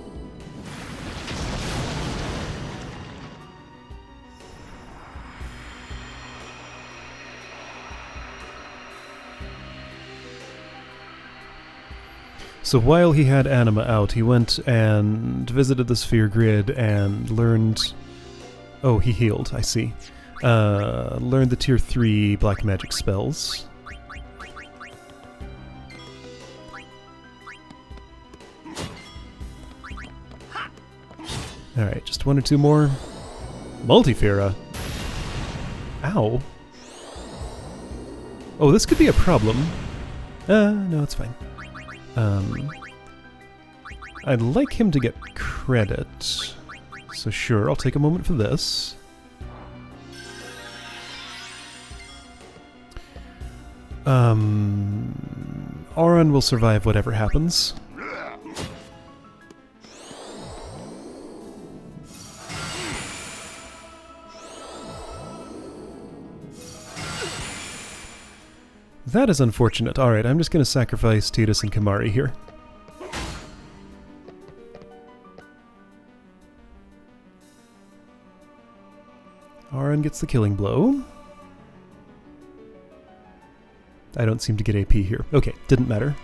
So while he had Anima out, he went and visited the sphere grid and learned... Oh, he healed, I see. Learned the tier 3 black magic spells. Alright, just 1 or 2 more. Multifera. Ow. Oh, this could be a problem. No, it's fine. I'd like him to get credit. So sure, I'll take a moment for this. Auron will survive whatever happens. That is unfortunate. Alright, I'm just going to sacrifice Tidus and Kamari here. Auron gets the killing blow. I don't seem to get AP here. Okay, didn't matter.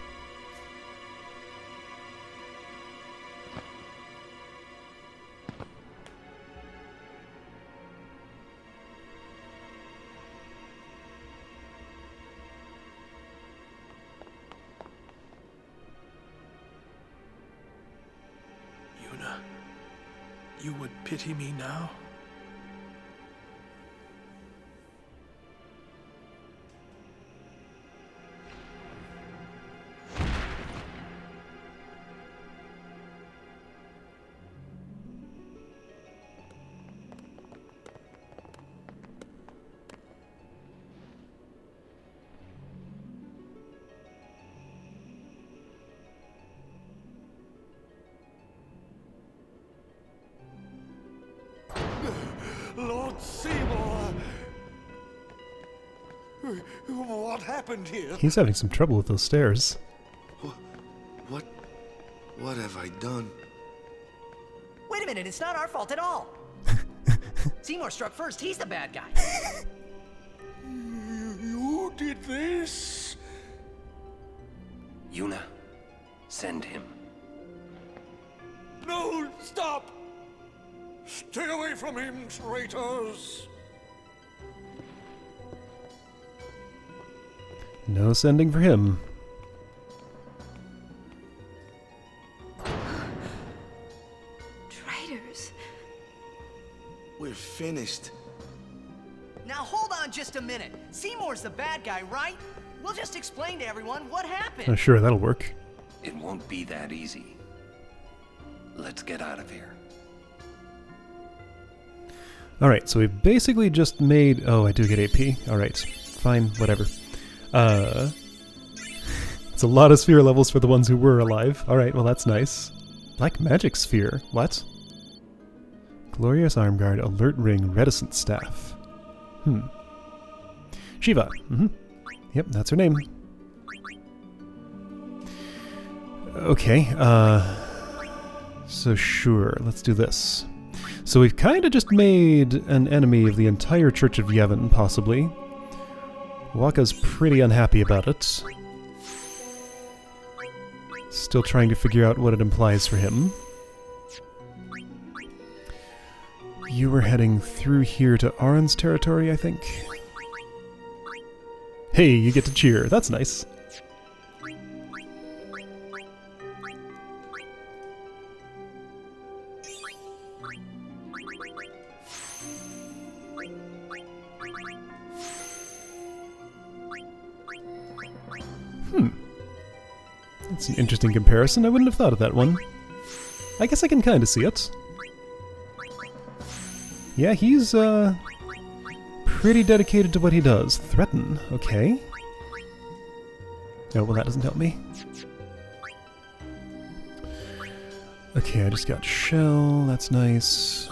Yuna, you would pity me now? Lord Seymour! What happened here? He's having some trouble with those stairs. What have I done? Wait a minute, it's not our fault at all. Seymour struck first, he's the bad guy. You did this? Yuna, send him. No, stop! Stay away from him, traitors! No sending for him. Traitors. We're finished. Now hold on just a minute. Seymour's the bad guy, right? We'll just explain to everyone what happened. Oh, sure, that'll work. It won't be that easy. Let's get out of here. Alright, so we basically just made... Oh, I do get AP. Alright, fine, whatever. It's a lot of sphere levels for the ones who were alive. Alright, well that's nice. Black magic sphere. What? Glorious arm guard, alert ring, reticent staff. Shiva. Yep, that's her name. Okay, so sure, let's do this. So we've kind of just made an enemy of the entire Church of Yevon, possibly. Wakka's pretty unhappy about it. Still trying to figure out what it implies for him. You were heading through here to Auron's territory, I think? Hey, you get to cheer. That's nice. That's an interesting comparison. I wouldn't have thought of that one. I guess I can kind of see it. Yeah, he's, pretty dedicated to what he does. Threaten, okay. Oh, well that doesn't help me. Okay, I just got shell, that's nice.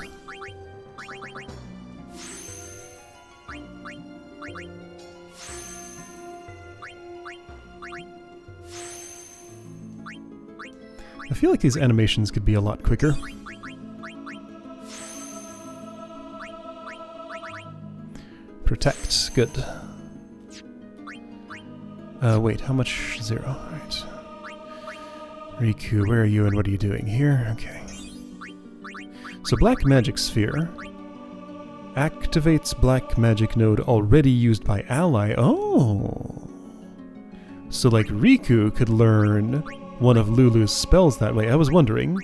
I feel like these animations could be a lot quicker. Protect, good. Wait, how much? 0, alright. Riku, where are you and what are you doing here? Okay. So Black Magic Sphere activates Black Magic node already used by ally. Oh! So like Riku could learn one of Lulu's spells that way. I was wondering.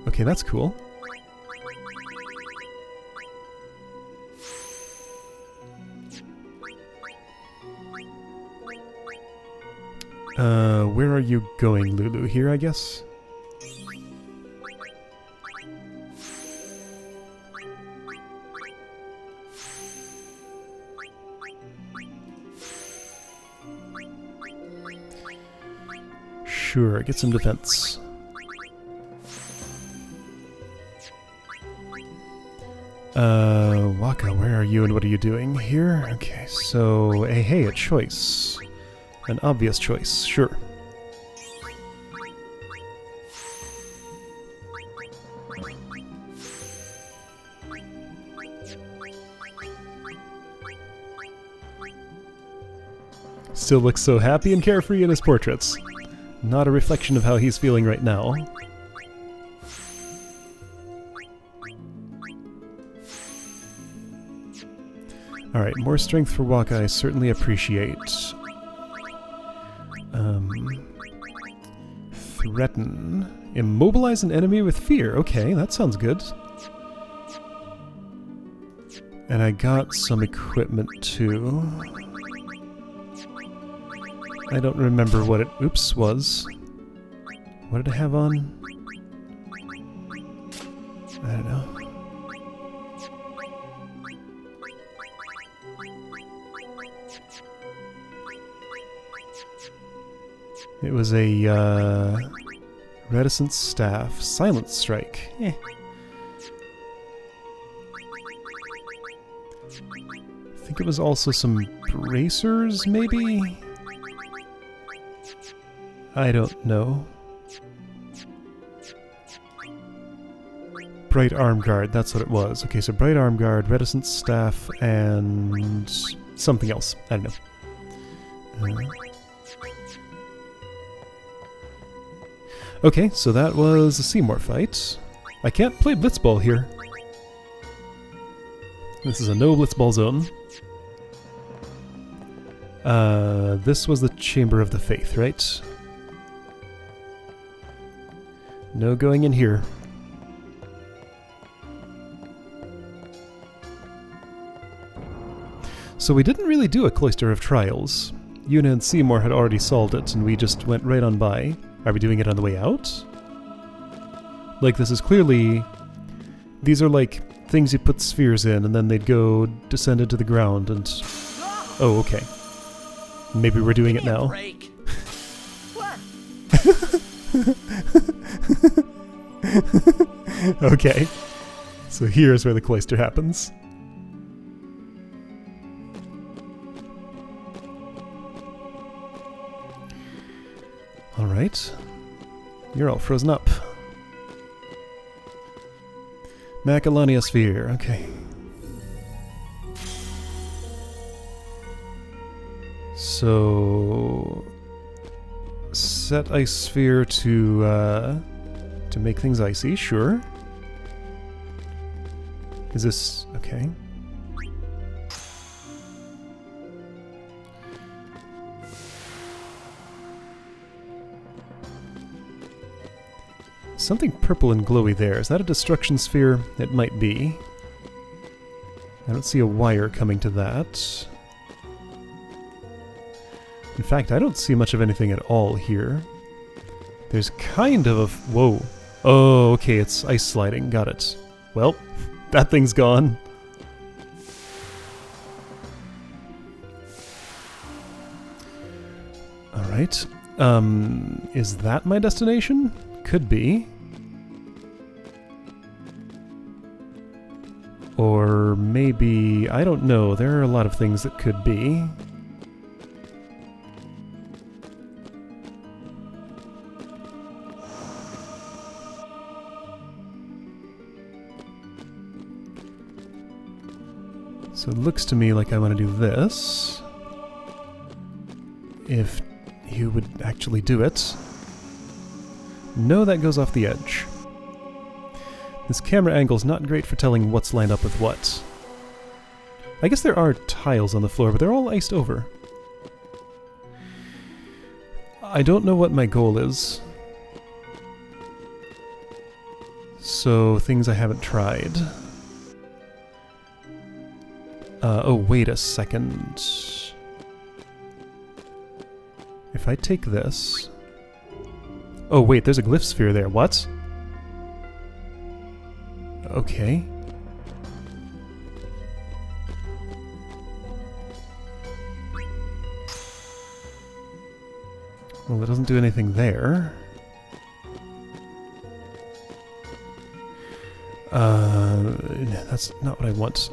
Okay, that's cool. Where are you going, Lulu? Here, I guess? Sure, get some defense. Waka, where are you and what are you doing here? Okay, so, hey, a choice. An obvious choice, sure. Still looks so happy and carefree in his portraits. Not a reflection of how he's feeling right now. Alright, more strength for Waka I certainly appreciate. Threaten. Immobilize an enemy with fear. Okay, that sounds good. And I got some equipment too. I don't remember what it, oops, was. What did I have on? I don't know. It was a, reticent staff. Silent strike. Eh. I think it was also some bracers, maybe? I don't know. Bright arm guard, that's what it was. Okay, so bright arm guard, reticent staff, and something else. I don't know. Okay, so that was a Seymour fight. I can't play Blitzball here. This is a no Blitzball zone. This was the Chamber of the Faith, right? No going in here. So we didn't really do a Cloister of Trials. Yuna and Seymour had already solved it, and we just went right on by. Are we doing it on the way out? Like, this is clearly... These are like things you put spheres in, and then they'd go descend into the ground, and... Oh, okay. Maybe we're doing it now. Okay. So here's where the cloister happens. Alright. You're all frozen up. Macalania sphere, okay. So... set ice sphere to make things icy, sure. Is this... okay. Something purple and glowy there. Is that a destruction sphere? It might be. I don't see a wire coming to that. In fact, I don't see much of anything at all here. There's kind of a... whoa. Oh, okay, it's ice sliding. Got it. Well, that thing's gone. Alright. Is that my destination? Could be. Or maybe... I don't know. There are a lot of things that could be. So it looks to me like I want to do this. If you would actually do it. No, that goes off the edge. This camera angle's not great for telling what's lined up with what. I guess there are tiles on the floor, but they're all iced over. I don't know what my goal is. So, things I haven't tried. Oh, wait a second. If I take this... Oh, wait, there's a glyph sphere there. What? Okay. Well, it doesn't do anything there. That's not what I want.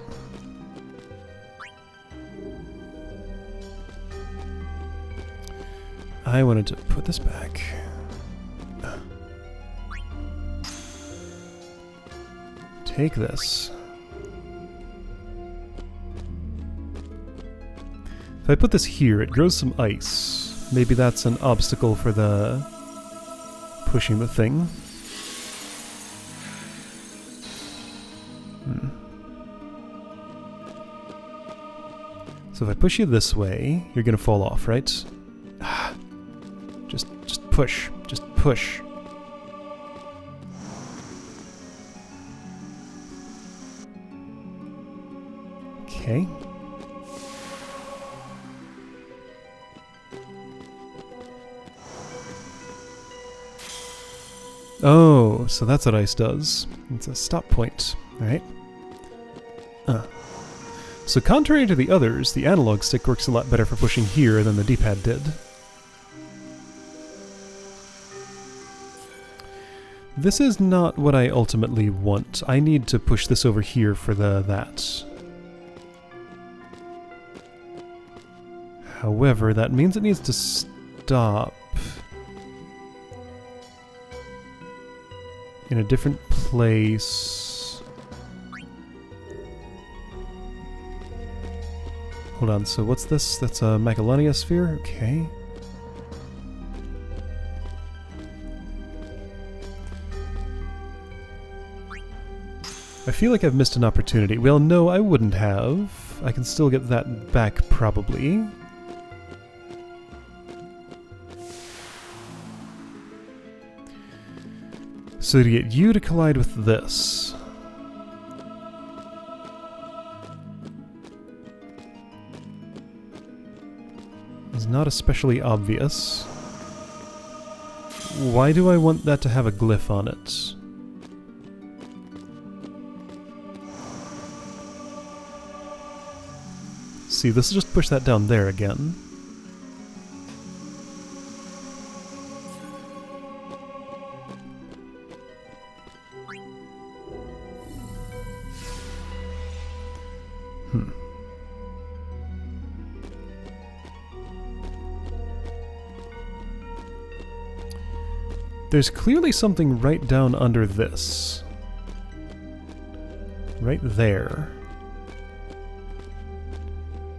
I wanted to put this back. Take this. If I put this here, it grows some ice. Maybe that's an obstacle for the pushing the thing. So if I push you this way, you're gonna fall off, right? Just push. Just push. Okay. Oh, so that's what ice does. It's a stop point, right? So contrary to the others, the analog stick works a lot better for pushing here than the D-pad did. This is not what I ultimately want. I need to push this over here for that. However, that means it needs to stop in a different place. Hold on, so what's this? That's a Macalania sphere? Okay. I feel like I've missed an opportunity. Well, no, I wouldn't have. I can still get that back, probably. So to get you to collide with this... is not especially obvious. Why do I want that to have a glyph on it? See, this will just push that down there again. There's clearly something right down under this. Right there.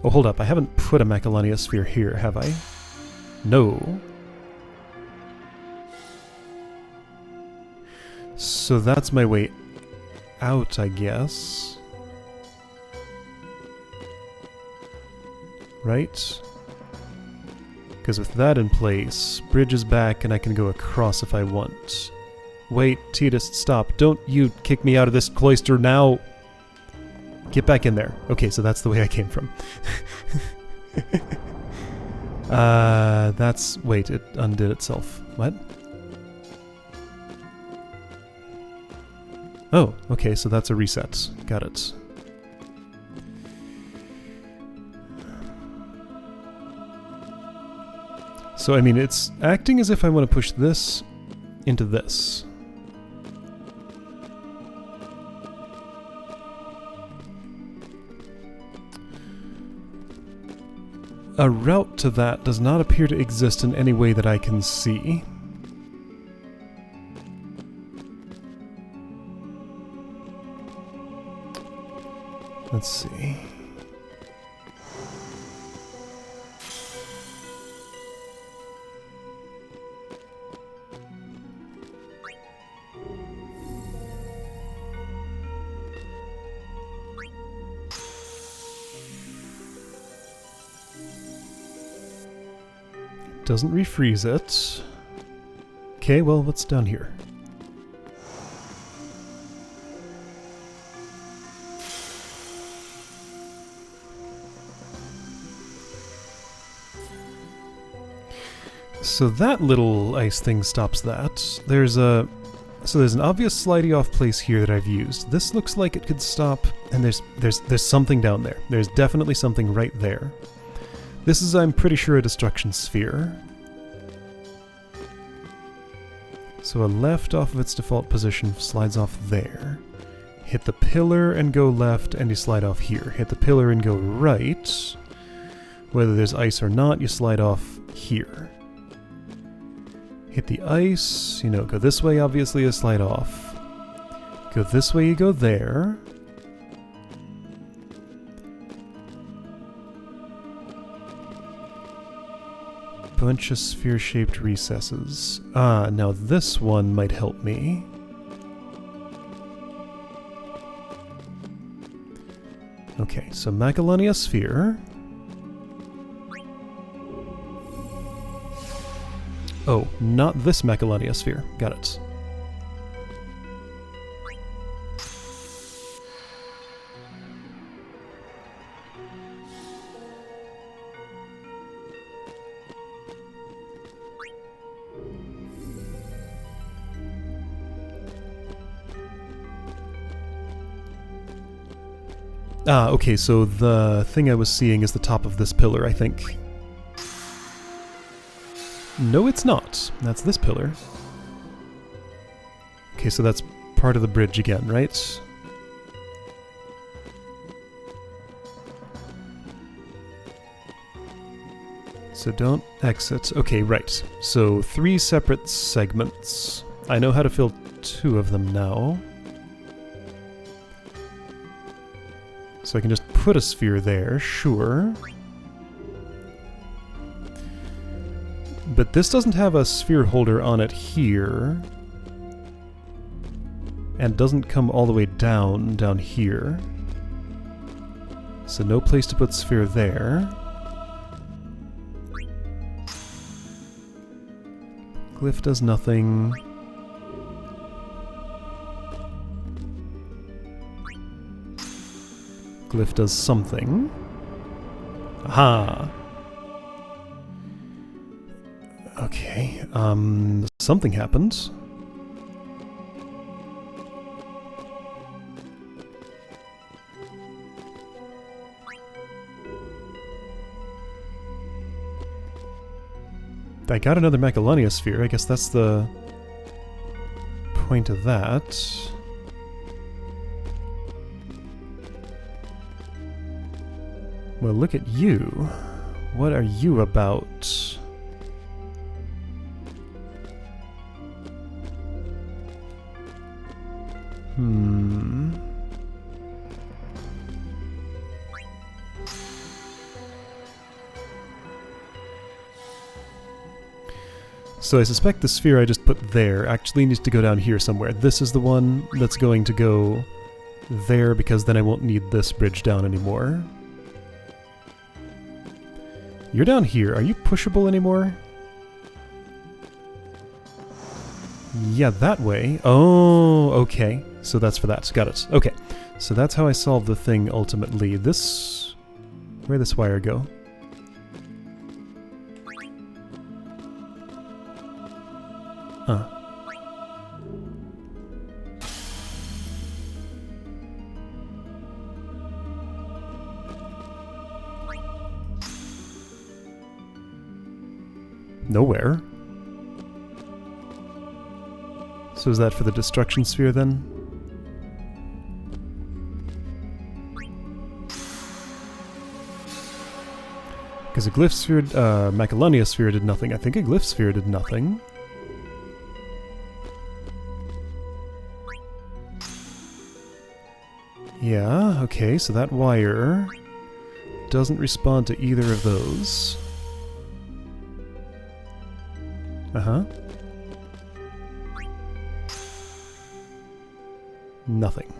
Oh, hold up. I haven't put a Macalania sphere here, have I? No. So that's my way out, I guess. Right? Because with that in place, bridge is back and I can go across if I want. Wait, Tidus, stop. Don't you kick me out of this cloister now! Get back in there. Okay, so that's the way I came from. That's... wait, it undid itself. What? Oh, okay, so that's a reset. Got it. So, I mean, it's acting as if I want to push this into this. A route to that does not appear to exist in any way that I can see. Let's see. Doesn't refreeze it. Okay, well, what's down here? So that little ice thing stops that. There's an obvious slidey off place here that I've used. This looks like it could stop, and there's something down there. There's definitely something right there. This is, I'm pretty sure, a destruction sphere. So a left off of its default position slides off there. Hit the pillar and go left, and you slide off here. Hit the pillar and go right. Whether there's ice or not, you slide off here. Hit the ice, you know, go this way, obviously, you slide off. Go this way, you go there. Bunch of sphere-shaped recesses. Ah, now this one might help me. Okay, so Macalania sphere. Oh, not this Macalania sphere. Got it. Ah, okay, so the thing I was seeing is the top of this pillar, I think. No, it's not. That's this pillar. Okay, so that's part of the bridge again, right? So don't exit. Okay, right. So 3 separate segments. I know how to fill 2 of them now. So I can just put a sphere there, sure. But this doesn't have a sphere holder on it here. And doesn't come all the way down here. So no place to put sphere there. Glyph does nothing. Glyph does something. Aha! Okay, something happened. I got another Macalania sphere. I guess that's the point of that. Well, look at you. What are you about? So I suspect the sphere I just put there actually needs to go down here somewhere. This is the one that's going to go there because then I won't need this bridge down anymore. You're down here. Are you pushable anymore? Yeah, that way. Oh, okay. So that's for that. Got it. Okay. So that's how I solve the thing ultimately. This... Where'd this wire go? Huh. Nowhere. So is that for the destruction sphere then? Because a glyph sphere, Macalania sphere did nothing. I think a glyph sphere did nothing. Yeah, okay, so that wire doesn't respond to either of those. Uh-huh. Nothing.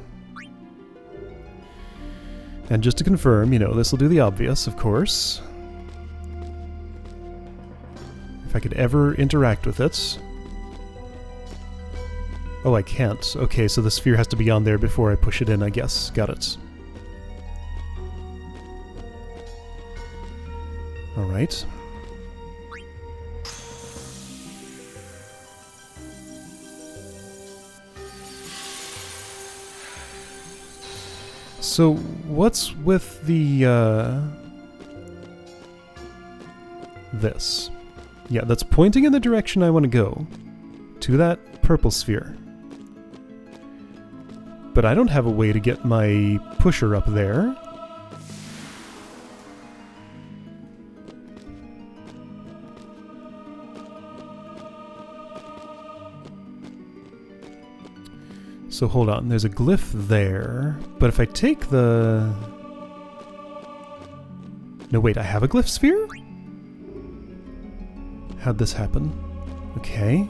And just to confirm, you know, this will do the obvious, of course. If I could ever interact with it. Oh, I can't. Okay, so the sphere has to be on there before I push it in, I guess. Got it. Alright. So, what's with the, this? Yeah, that's pointing in the direction I want to go. To that purple sphere. But I don't have a way to get my pusher up there. So hold on, there's a glyph there, but if I take the... No wait, I have a glyph sphere? How'd this happen? Okay.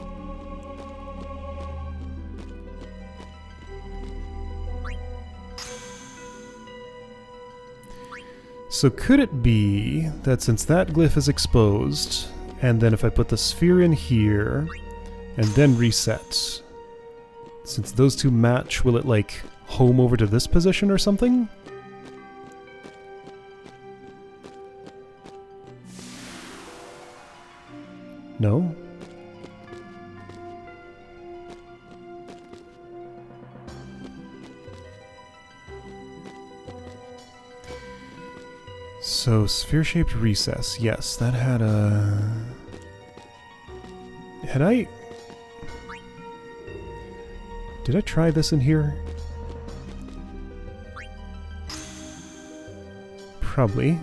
So could it be that since that glyph is exposed, and then if I put the sphere in here, and then reset, since those two match, will it like home over to this position or something? No? So, sphere-shaped recess. Yes, that had a... Had I... Did I try this in here? Probably.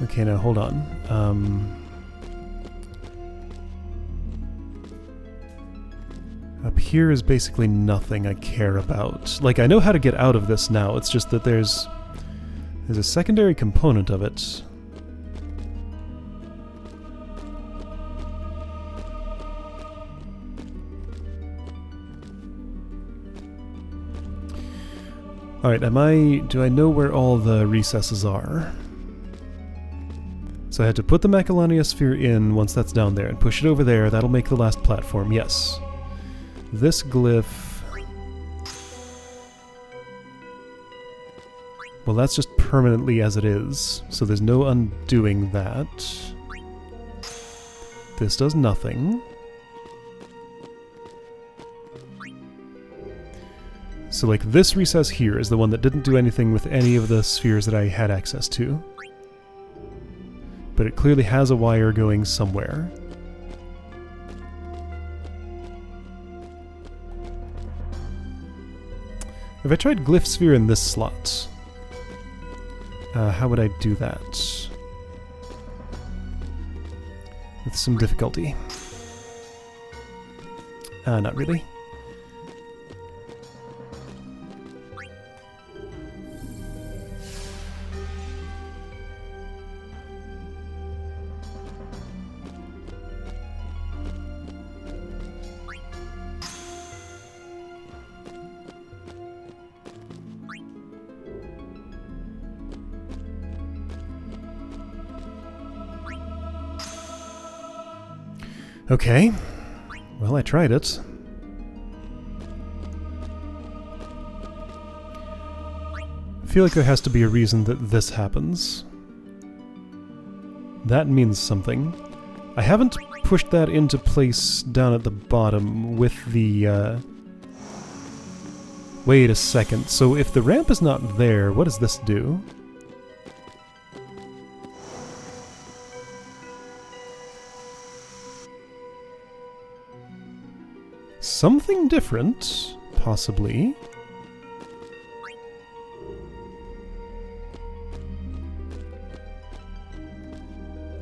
Okay, now hold on. Up here is basically nothing I care about. Like, I know how to get out of this now, it's just that there's a secondary component of it. Alright, do I know where all the recesses are? So I had to put the Macalania sphere in once that's down there and push it over there. That'll make the last platform, yes. This glyph... Well, that's just permanently as it is, so there's no undoing that. This does nothing. So, like, this recess here is the one that didn't do anything with any of the spheres that I had access to. But it clearly has a wire going somewhere. If I tried glyph sphere in this slot, how would I do that? With some difficulty. Not really. Okay. Well, I tried it. I feel like there has to be a reason that this happens. That means something. I haven't pushed that into place down at the bottom with the, Wait a second. So if the ramp is not there, what does this do? Something different, possibly.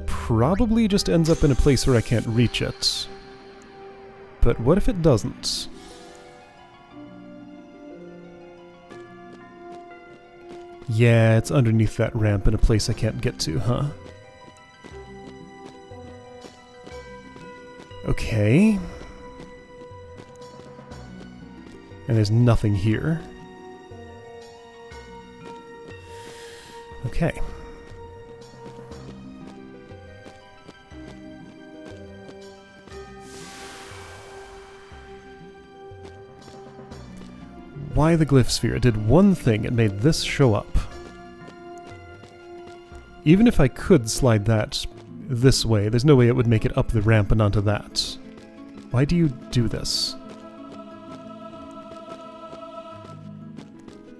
Probably just ends up in a place where I can't reach it. But what if it doesn't? Yeah, it's underneath that ramp in a place I can't get to, huh? Okay. And there's nothing here. Okay. Why the glyph sphere? It did one thing, it made this show up. Even if I could slide that this way, there's no way it would make it up the ramp and onto that. Why do you do this?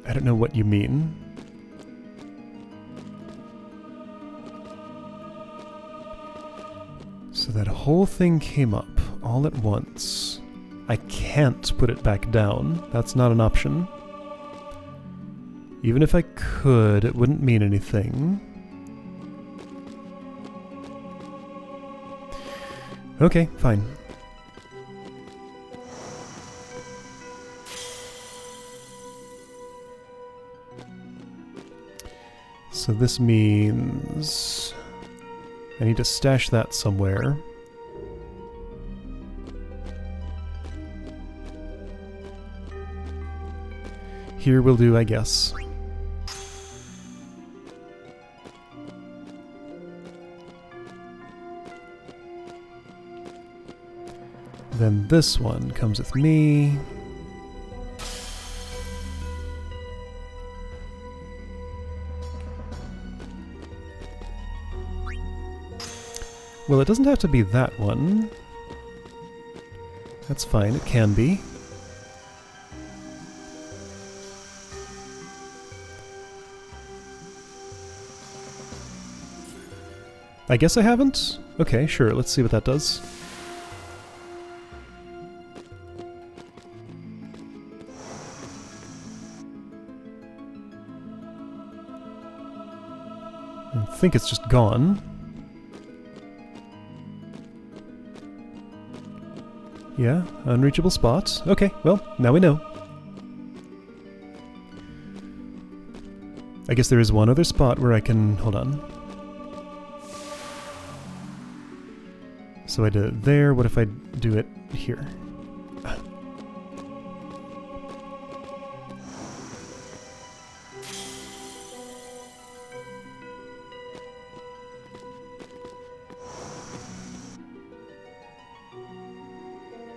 I don't know what you mean. So that whole thing came up all at once. I can't put it back down. That's not an option. Even if I could, it wouldn't mean anything. Okay, fine. So this means I need to stash that somewhere. Here will do, I guess. Then this one comes with me. Well, it doesn't have to be that one. That's fine, it can be. I guess I haven't? Okay, sure, let's see what that does. I think it's just gone. Yeah, unreachable spot. Okay, well, now we know. I guess there is one other spot where I can... hold on. So I did it there, what if I do it here?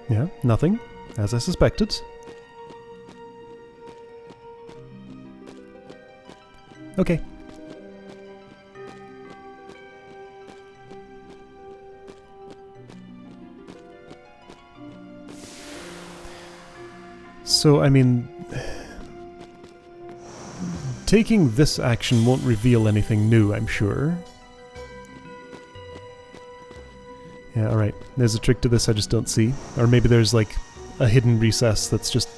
Yeah, nothing, as I suspected. Okay. So, I mean, taking this action won't reveal anything new, I'm sure. Yeah, alright. There's a trick to this I just don't see. Or maybe there's like a hidden recess that's just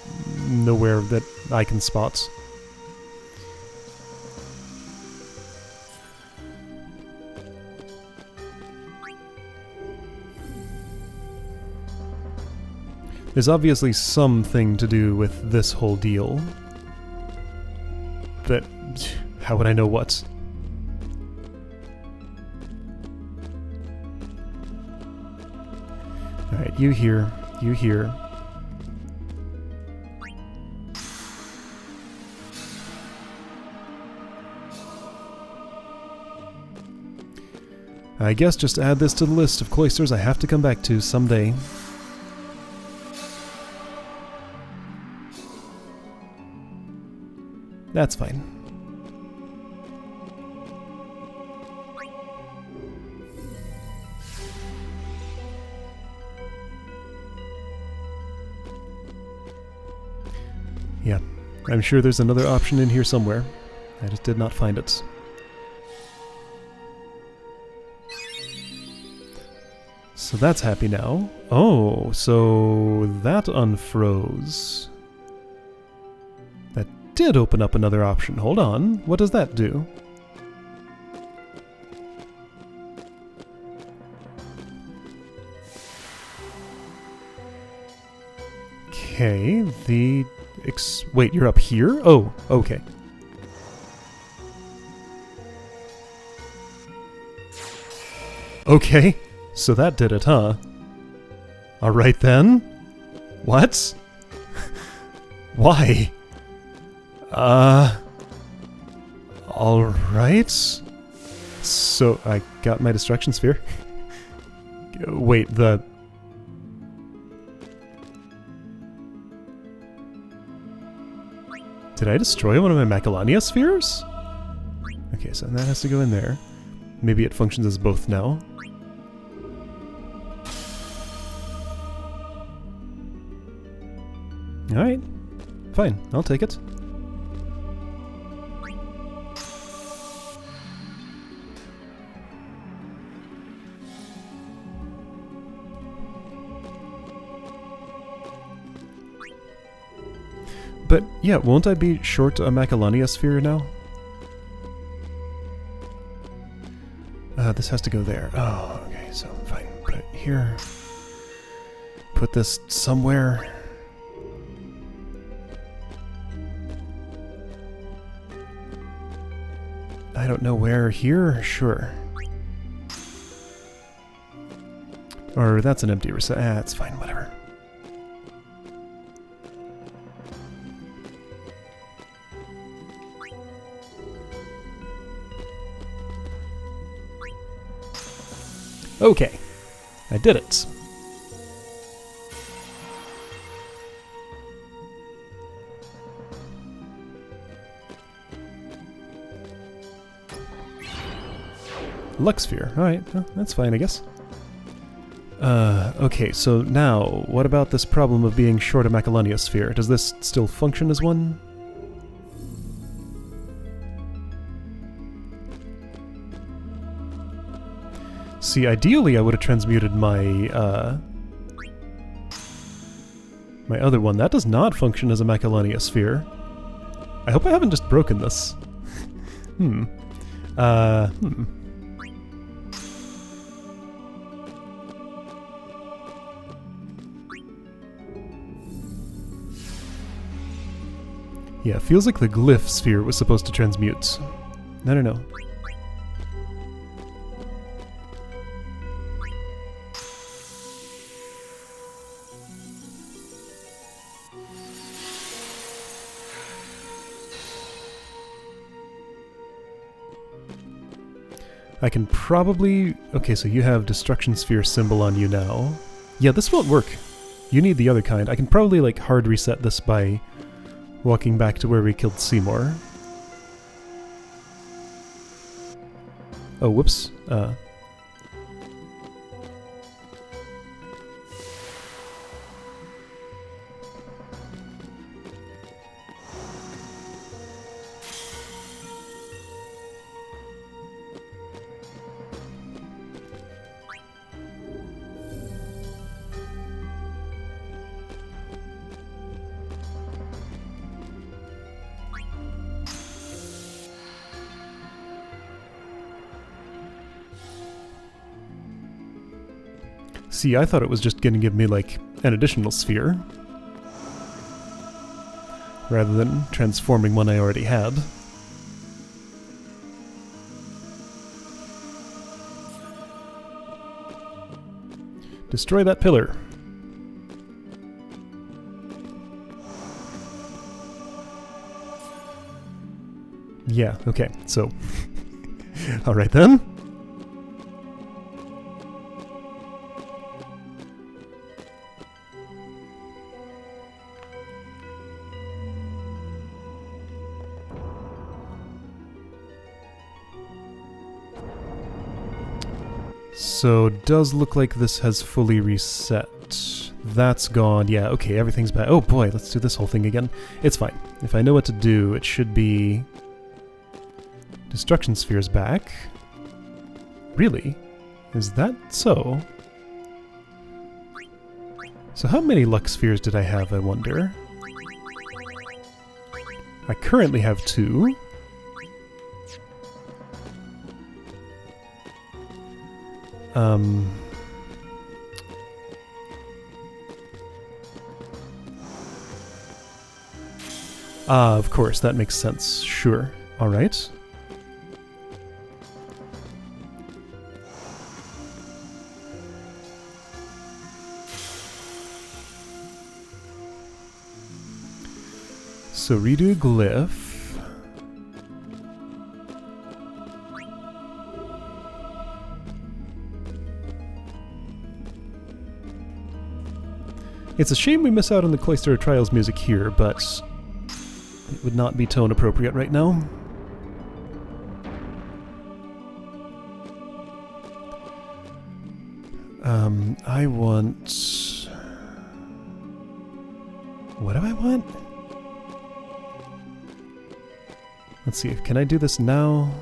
nowhere that I can spot. There's obviously something to do with this whole deal. But how would I know what? Alright, you here, you here. I guess just add this to the list of cloisters I have to come back to someday. That's fine. Yeah, I'm sure there's another option in here somewhere. I just did not find it. So that's happy now. Oh, so that unfroze. That did open up another option. Hold on. What does that do? Okay, the... wait, you're up here? Oh, okay. Okay, so that did it, huh? Alright then. What? Why? Alright. So, I got my destruction sphere. Wait, the... Did I destroy one of my Macalania spheres? Okay, so that has to go in there. Maybe it functions as both now. Alright. Fine, I'll take it. But, yeah, won't I be short a Macalania sphere now? This has to go there. Oh, okay, so fine. Put it here. Put this somewhere. I don't know where. Here? Sure. Or that's an empty reset. Ah, it's fine, whatever. Okay, I did it. Lux sphere. Alright, well, that's fine, I guess. Okay, so now, what about this problem of being short a Macalania sphere? Does this still function as one? See, ideally I would have transmuted my, my other one. That does not function as a Macalania sphere. I hope I haven't just broken this. Yeah, feels like the glyph sphere was supposed to transmute. I don't know. I can probably... Okay, so you have Destruction Sphere symbol on you now. Yeah, this won't work. You need the other kind. I can probably, like, hard reset this by walking back to where we killed Seymour. Oh, whoops. See, I thought it was just going to give me, like, an additional sphere, rather than transforming one I already had. Destroy that pillar. Yeah, okay, so... Alright then. So, does look like this has fully reset. That's gone. Yeah, okay, everything's back. Oh boy, let's do this whole thing again. It's fine. If I know what to do, it should be... Destruction Sphere's back. Really? Is that so? So how many Lux Spheres did I have, I wonder? I currently have 2. Of course, that makes sense. Sure. Alright. So redo glyph. It's a shame we miss out on the Cloister of Trials music here, but it would not be tone appropriate right now. I want... What do I want? Let's see, can I do this now?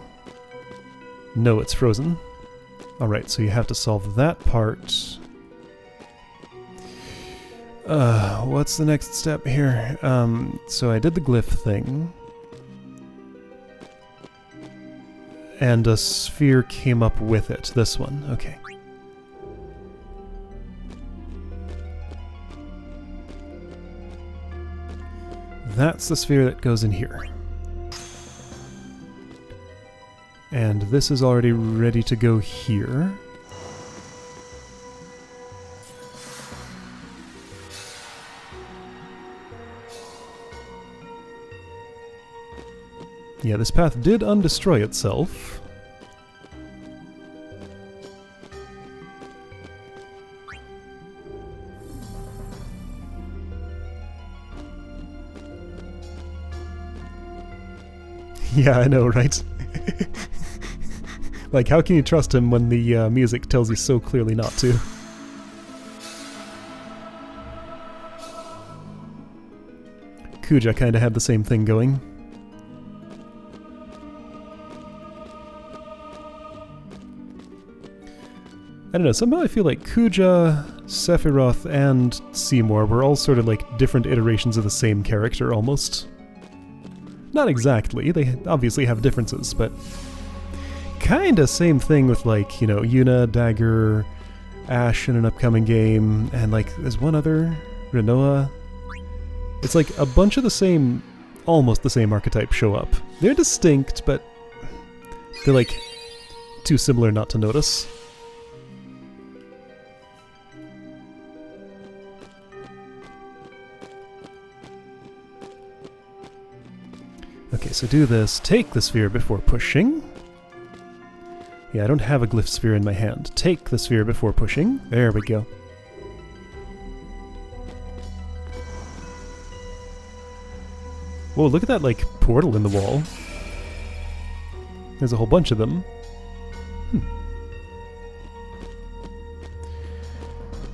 No, it's frozen. Alright, so you have to solve that part. What's the next step here? So I did the glyph thing. And a sphere came up with it. This one, okay. That's the sphere that goes in here. And this is already ready to go here. Yeah, this path did undestroy itself. Yeah, I know, right? Like, how can you trust him when the music tells you so clearly not to? Kuja kinda had the same thing going. I don't know, somehow I feel like Kuja, Sephiroth, and Seymour were all sort of like different iterations of the same character, almost. Not exactly, they obviously have differences, but kinda same thing with, like, you know, Yuna, Dagger, Ash in an upcoming game, and like, there's one other, Rinoa. It's like a bunch of the same, almost the same archetype show up. They're distinct, but they're like too similar not to notice. Okay, so do this. Take the sphere before pushing. Yeah, I don't have a glyph sphere in my hand. Take the sphere before pushing. There we go. Whoa, look at that, like, portal in the wall. There's a whole bunch of them.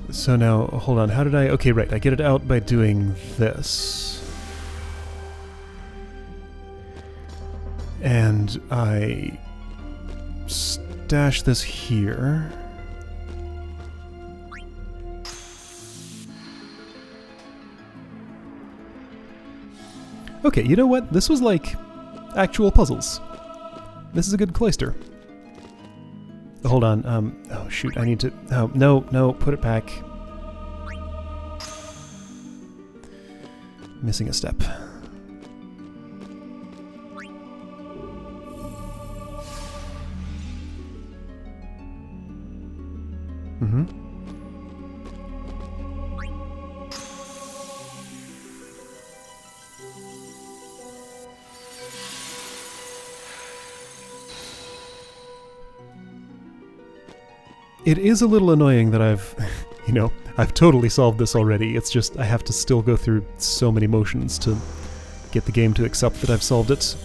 So now, hold on, how did I... Okay, right, I get it out by doing this. And I stash this here. Okay, you know what? This was like actual puzzles. This is a good cloister. Hold on, oh shoot, I need to... Oh, no, put it back. Missing a step. It is a little annoying that I've, you know, I've totally solved this already. It's just I have to still go through so many motions to get the game to accept that I've solved it.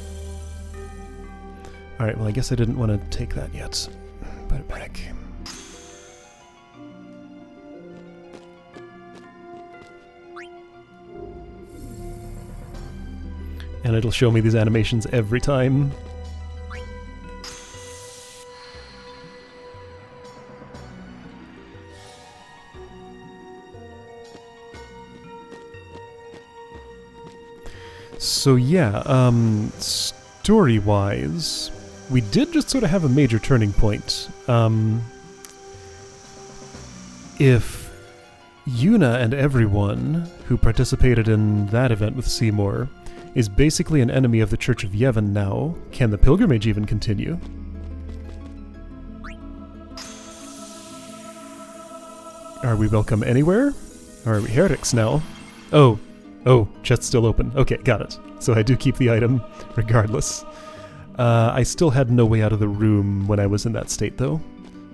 Alright, well I guess I didn't want to take that yet. Put it back. And it'll show me these animations every time. So yeah, story-wise, we did just sort of have a major turning point. If Yuna and everyone who participated in that event with Seymour is basically an enemy of the Church of Yevon now, can the pilgrimage even continue? Are we welcome anywhere? Or are we heretics now? Oh, chest's still open. Okay, got it. So I do keep the item, regardless. I still had no way out of the room when I was in that state, though.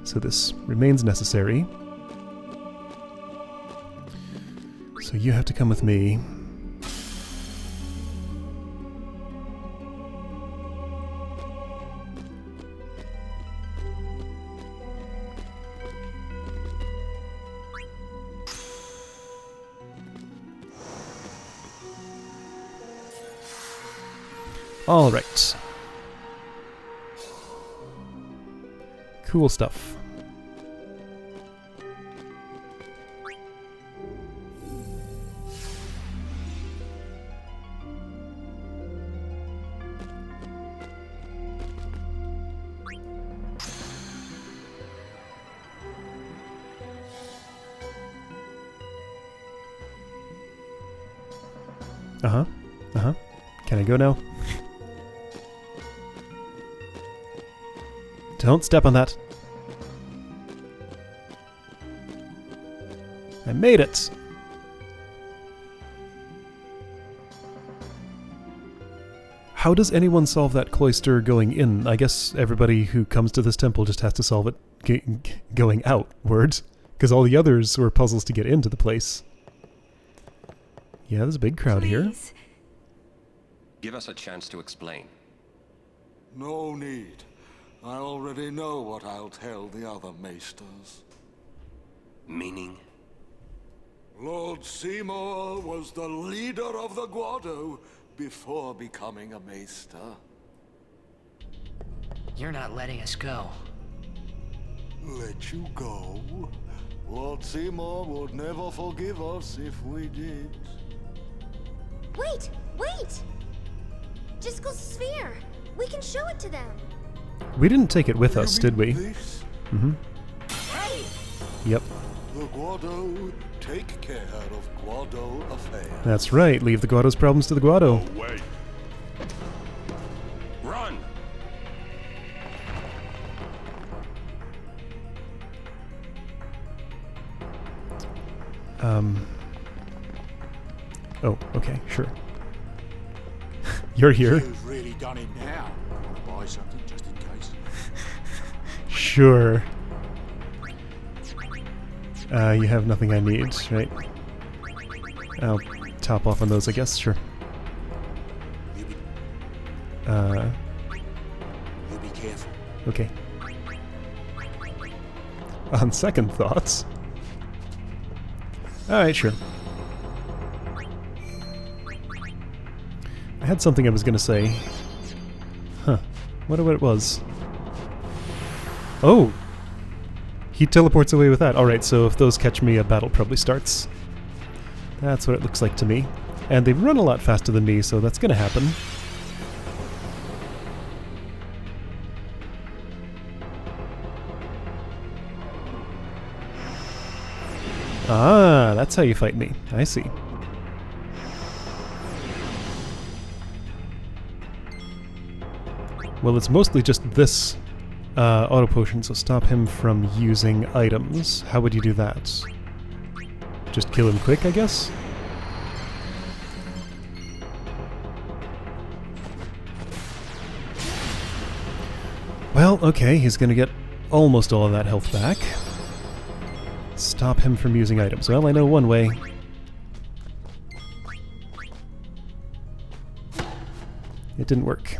So this remains necessary. So you have to come with me. All right. Cool stuff. Uh-huh. Uh-huh. Can I go now? Don't step on that. I made it! How does anyone solve that cloister going in? I guess everybody who comes to this temple just has to solve it going outwards, because all the others were puzzles to get into the place. Yeah, there's a big crowd here. Give us a chance to explain. No need. I already know what I'll tell the other maesters. Meaning? Lord Seymour was the leader of the Guado before becoming a maester. You're not letting us go. Let you go? Lord Seymour would never forgive us if we did. Wait! Wait! Jyscal's sphere! We can show it to them! We didn't take it with us, did we? Mm-hmm. Yep. The Guado take care of Guado affairs. That's right. Leave the Guado's problems to the Guado. Oh, wait. Run! Oh, okay, sure. You're here. You've really done it now. Want to buy something just in case? Sure. You have nothing I need, right? I'll top off on those, I guess, sure. You be careful. Okay. On second thoughts. Alright, sure. I had something I was gonna say. Huh. Wonder what it was. Oh! He teleports away with that. Alright, so if those catch me, a battle probably starts. That's what it looks like to me. And they run a lot faster than me, so that's gonna happen. Ah, that's how you fight me. I see. Well, it's mostly just this auto potion, so stop him from using items. How would you do that? Just kill him quick, I guess? Well, okay, he's gonna get almost all of that health back. Stop him from using items. Well, I know one way. It didn't work.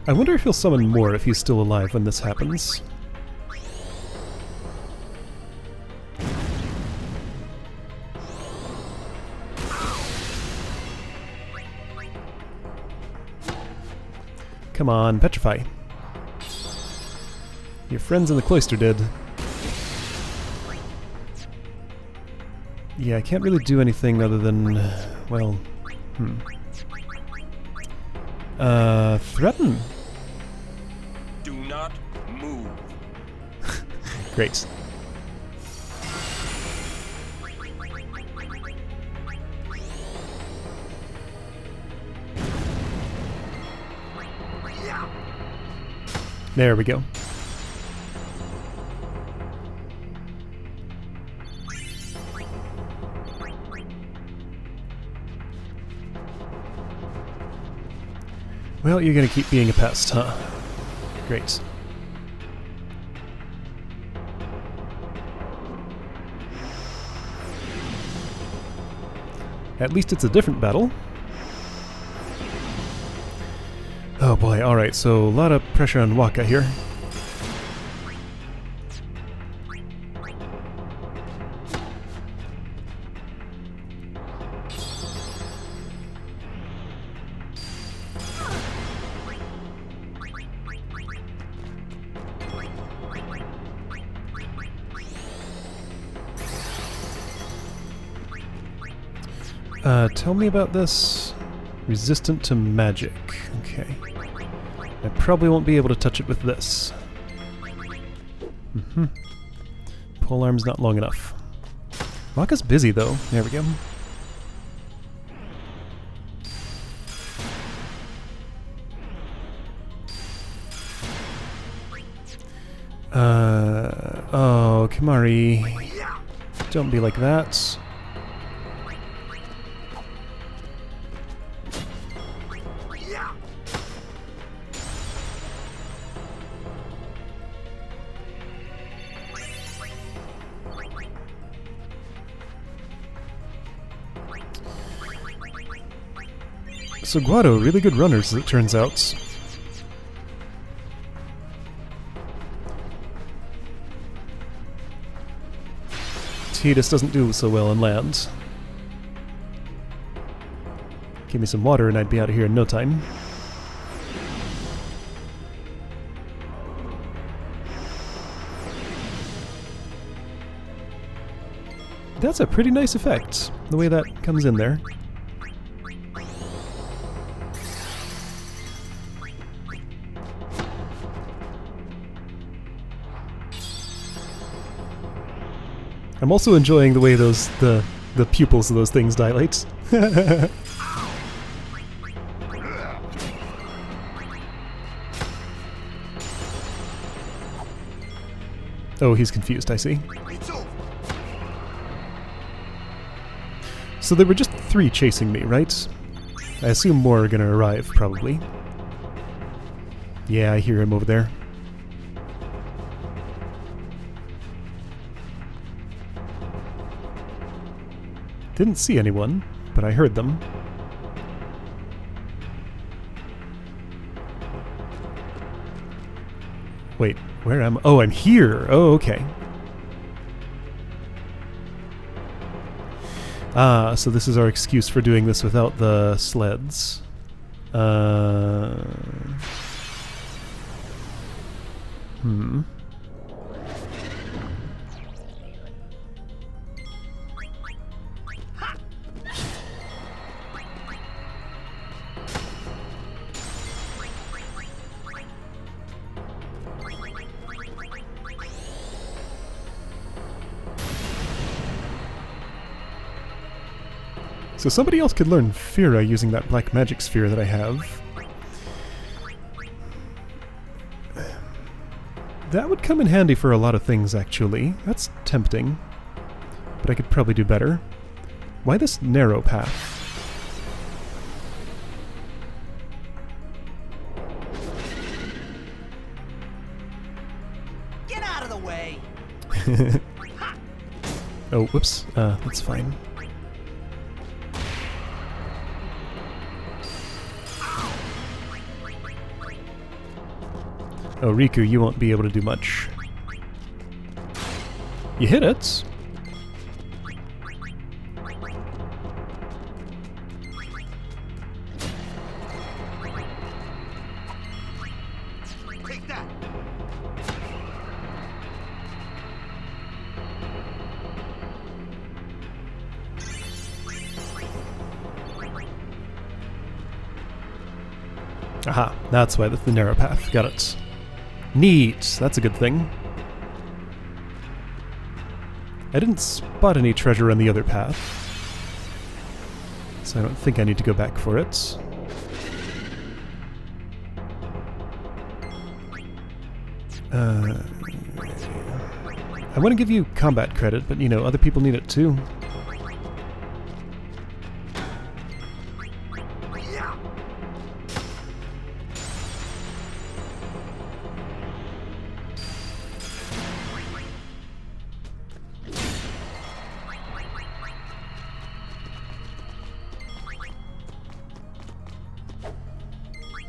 I wonder if he'll summon more if he's still alive when this happens. Come on, petrify. Your friends in the cloister did. Yeah, I can't really do anything other than, well, threaten. Do not move. Great. There we go. Well, you're gonna keep being a pest, huh? Great. At least it's a different battle. Oh boy, alright, so a lot of pressure on Waka here. Tell me about this. Resistant to magic. Okay. I probably won't be able to touch it with this. Pole arm's not long enough. Waka's busy though. There we go. Oh, Kimari. Don't be like that. So Guado, really good runners, as it turns out. Tidus doesn't do so well on land. Give me some water and I'd be out of here in no time. That's a pretty nice effect, the way that comes in there. I'm also enjoying the way the pupils of those things dilate. Oh, he's confused, I see. So there were just 3 chasing me, right? I assume more are gonna arrive, probably. Yeah, I hear him over there. Didn't see anyone, but I heard them. Wait, where am I? Oh, I'm here! Oh, okay. Ah, so this is our excuse for doing this without the sleds. So somebody else could learn Fira using that black magic sphere that I have. That would come in handy for a lot of things, actually. That's tempting. But I could probably do better. Why this narrow path? Get out of the way! Oh, whoops. That's fine. Oh, Riku, you won't be able to do much. You hit it. Take that. Aha, that's why the narrow path. Got it. Neat, that's a good thing. I didn't spot any treasure on the other path, so I don't think I need to go back for it. I want to give you combat credit, but you know, other people need it too.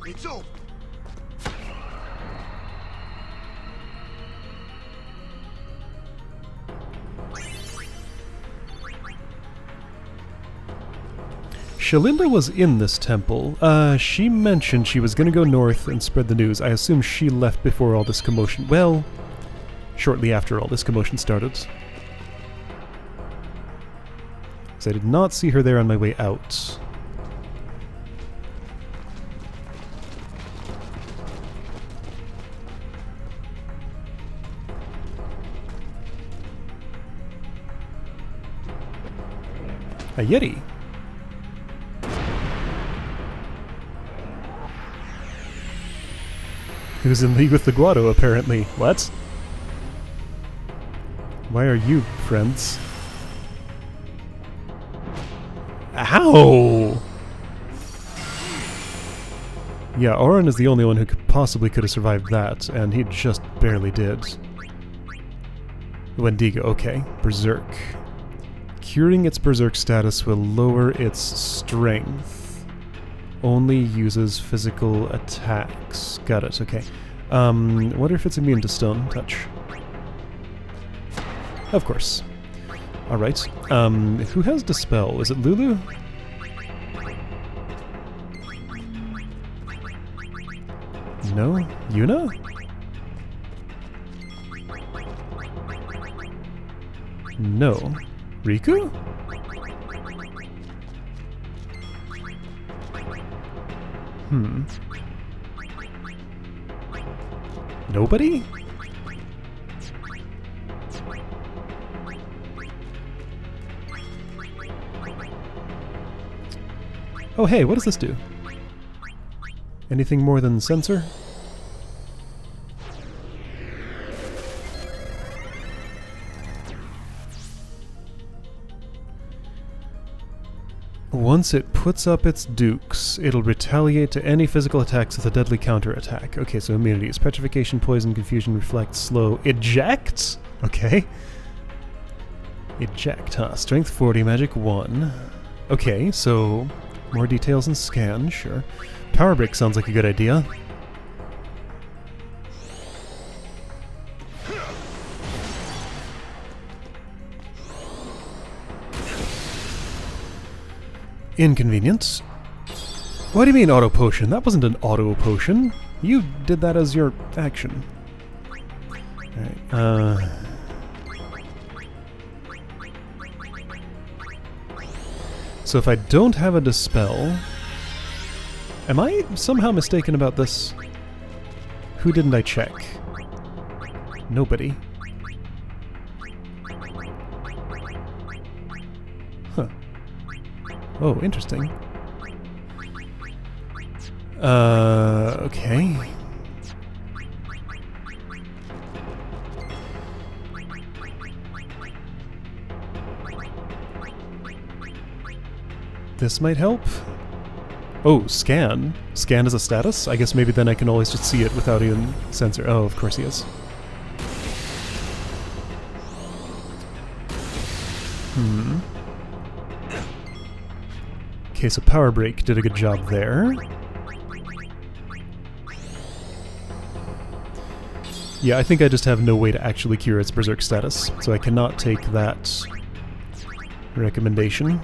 It's over. Shalinda was in this temple. She mentioned she was going to go north and spread the news. I assume she left before all this commotion. Well, shortly after all this commotion started. Because I did not see her there on my way out. A Yeti. Who's in league with the Guado, apparently. What? Why are you friends? Ow! Yeah, Auron is the only one who possibly could have survived that, and he just barely did. Wendigo, okay. Berserk. Curing its berserk status will lower its strength. Only uses physical attacks. Got it, okay. Wonder if it's immune to stun touch. Of course. Alright. Who has Dispel? Is it Lulu? No? Yuna? No. Riku? Nobody? Oh hey, what does this do? Anything more than sensor? Once it puts up its dukes, it'll retaliate to any physical attacks with a deadly counterattack. Okay, so immunities. Petrification, poison, confusion, reflect, slow. Eject? Okay. Eject, huh? Strength 40, magic 1. Okay, so more details and scan, sure. Power break sounds like a good idea. Inconvenience. What do you mean auto potion? That wasn't an auto potion. You did that as your action. Alright, so if I don't have a Dispel... Am I somehow mistaken about this? Who didn't I check? Nobody. Huh. Oh, interesting. Okay. This might help? Oh, scan. Scan is a status? I guess maybe then I can always just see it without even sensor. Oh, of course he is. Okay, so Power Break did a good job there. Yeah, I think I just have no way to actually cure its Berserk status, so I cannot take that recommendation.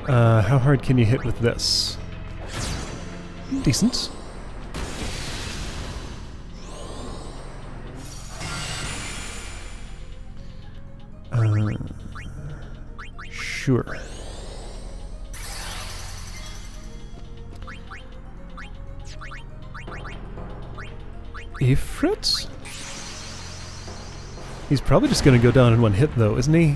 How hard can you hit with this? Decent. Sure. Ifrit? He's probably just gonna go down in one hit though, isn't he?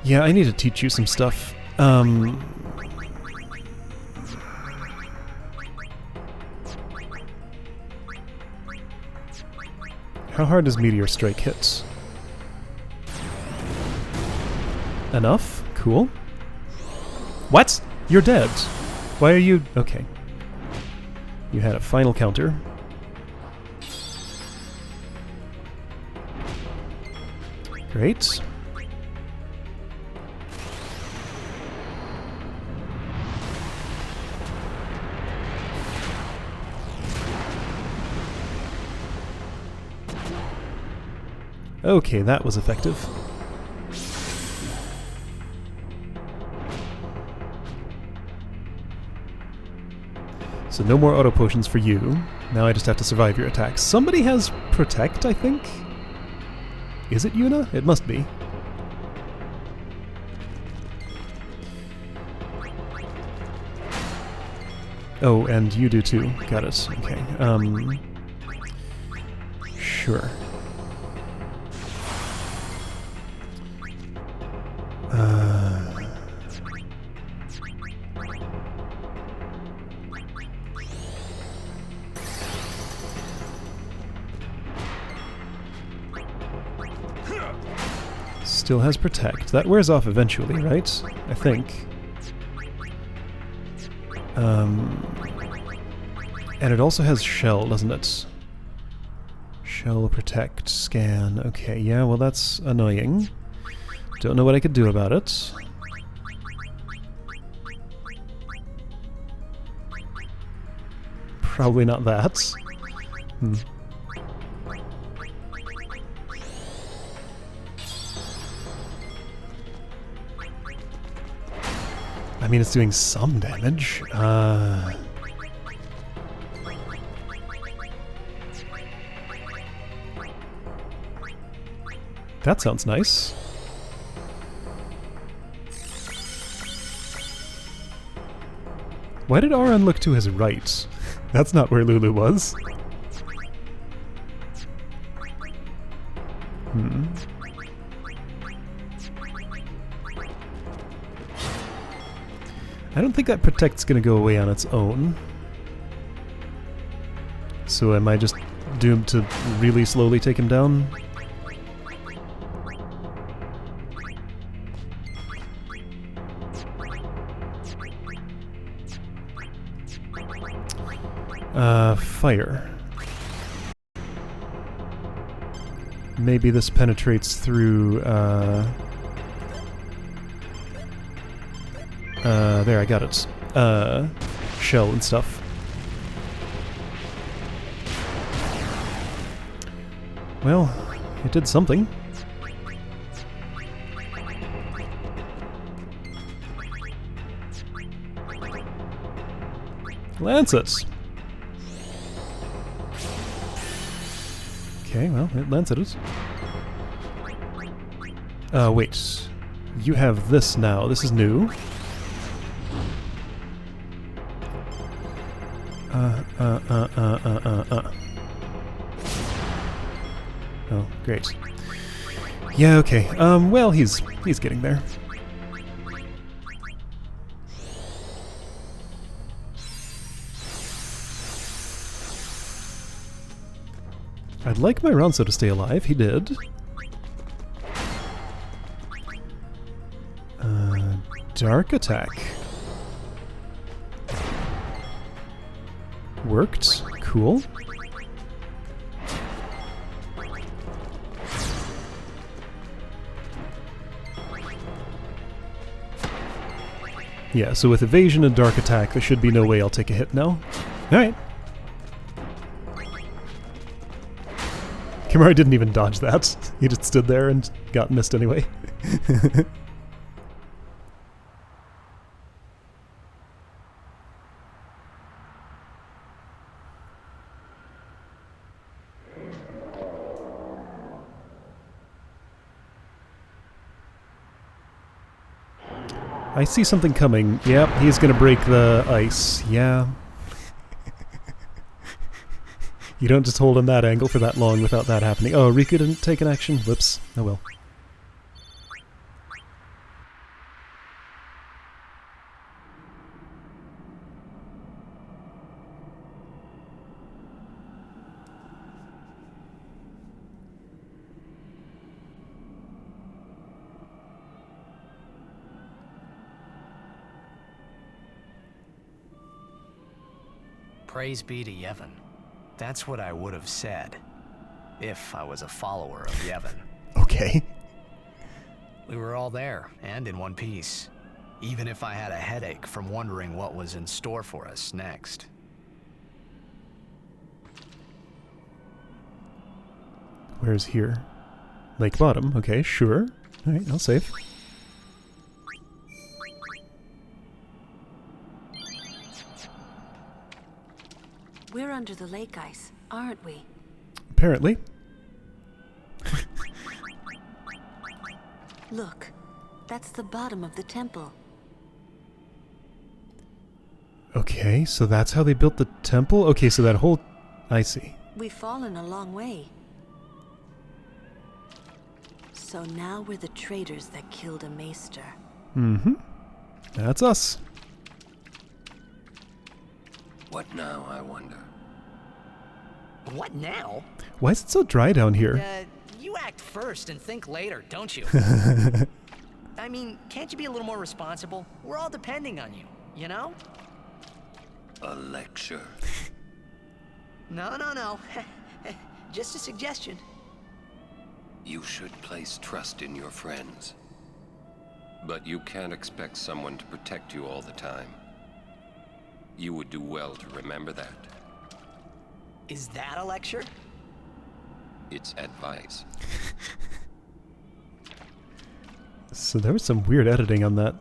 Yeah, I need to teach you some stuff. How hard does Meteor Strike hit? Enough? Cool. What? You're dead. Why are you... Okay. You had a final counter. Great. Okay, that was effective. So no more auto potions for you. Now I just have to survive your attacks. Somebody has Protect, I think? Is it Yuna? It must be. Oh, and you do too. Got it. Okay. Sure. Still has Protect. That wears off eventually, right? I think. And it also has Shell, doesn't it? Shell, Protect, Scan. Okay, yeah, well that's annoying. Don't know what I could do about it. Probably not that. I mean, it's doing some damage. That sounds nice. Why did Auron look to his right? That's not where Lulu was. I don't think that Protect's gonna go away on its own. So am I just doomed to really slowly take him down? Fire. Maybe this penetrates through, there, I got it. Shell and stuff. Well, it did something. Lancet! Okay, well, it lancet it. Wait. You have this now. This is new. Oh, great. Yeah, okay. Well, he's getting there. I'd like my Ronso to stay alive. He did. Dark attack. Worked. Cool. Yeah, so with evasion and dark attack, there should be no way I'll take a hit now. Alright. Kimura didn't even dodge that. He just stood there and got missed anyway. I see something coming. Yep, he's gonna break the ice. Yeah. You don't just hold in that angle for that long without that happening. Oh, Riku didn't take an action? Whoops. Oh well. Praise be to Yevon. That's what I would have said, if I was a follower of Yevon. Okay. We were all there, and in one piece. Even if I had a headache from wondering what was in store for us next. Where's here? Lake bottom. Okay, sure. Alright, I'll save. We're under the lake ice, aren't we? Apparently. Look, that's the bottom of the temple. Okay, so that's how they built the temple? Okay, so that whole... I see. We've fallen a long way. So now we're the traitors that killed a maester. Mm-hmm. That's us. What now, I wonder? What now? Why is it so dry down here? You act first and think later, don't you? I mean, can't you be a little more responsible? We're all depending on you, you know? A lecture. No. Just a suggestion. You should place trust in your friends. But you can't expect someone to protect you all the time. You would do well to remember that. Is that a lecture? It's advice. So there was some weird editing on that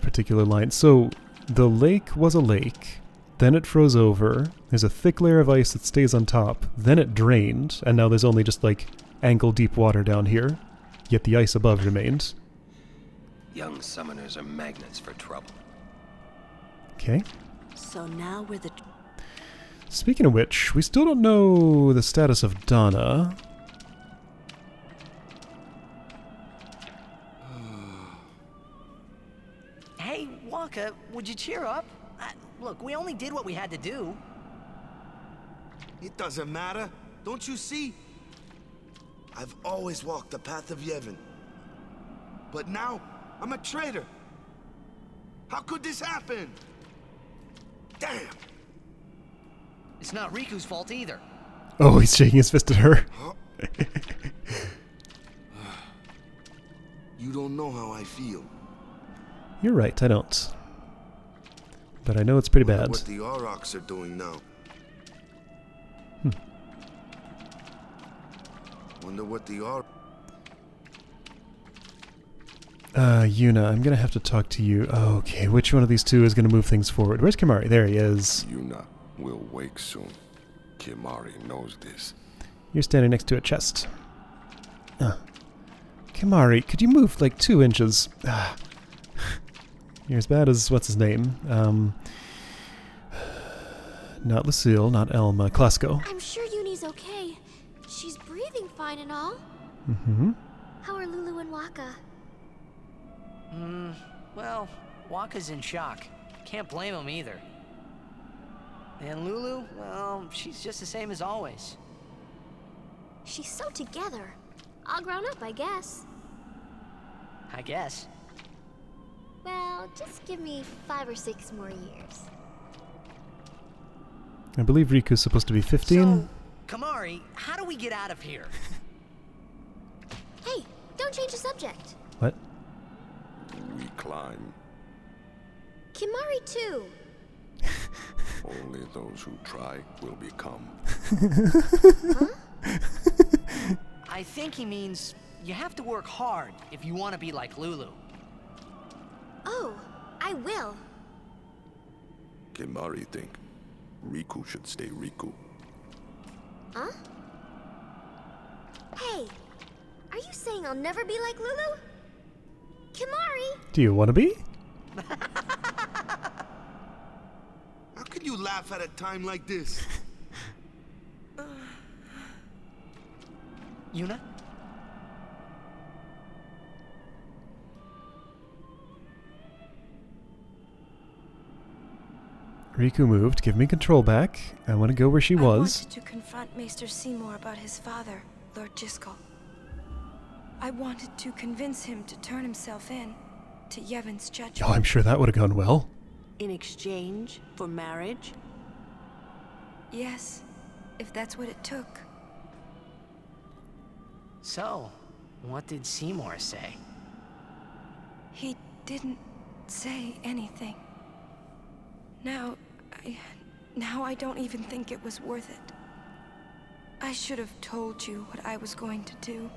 particular line. So the lake was a lake, then it froze over, there's a thick layer of ice that stays on top, then it drained, and now there's only just like ankle-deep water down here, yet the ice above remained. Young summoners are magnets for trouble. Okay. So now we're the... Speaking of which, we still don't know the status of Dona. Hey, Waka, would you cheer up? Look, we only did what we had to do. It doesn't matter. Don't you see? I've always walked the path of Yevon. But now, I'm a traitor. How could this happen? Damn! It's not Riku's fault either. Oh, he's shaking his fist at her. You don't know how I feel. You're right, I don't. But I know it's pretty bad. What the Aurochs are doing now. Wonder what the Yuna, I'm gonna have to talk to you. Okay, which one of these two is gonna move things forward? Where's Kimari? There he is. Yuna will wake soon. Kimari knows this. You're standing next to a chest. Kimari, could you move like 2 inches? You're as bad as what's his name? Not Lucille, not Elma. Klasko. I'm sure Uni's okay. She's breathing fine and all. Mm-hmm. How are Lulu and Waka? Well, Waka's in shock. Can't blame him either. And Lulu, well, she's just the same as always. She's so together. All grown up, I guess. I guess. Well, just give me 5 or 6 more years. I believe Riku's supposed to be 15. So, Kimari, how do we get out of here? Hey, don't change the subject. What? We climb. Kimari too. Only those who try will become. I think he means you have to work hard if you want to be like Lulu. Oh, I will. Kimari think Riku should stay Riku. Huh? Hey, are you saying I'll never be like Lulu? Kimari! Do you want to be? How can you laugh at a time like this? Yuna? Riku moved. Give me control back. I want to go where she was. I wanted to confront Maester Seymour about his father, Lord Jyscal. I wanted to convince him to turn himself in to Yevon's judgment. Oh, I'm sure that would have gone well. In exchange for marriage? Yes, if that's what it took. So, what did Seymour say? He didn't say anything. Now I don't even think it was worth it. I should have told you what I was going to do.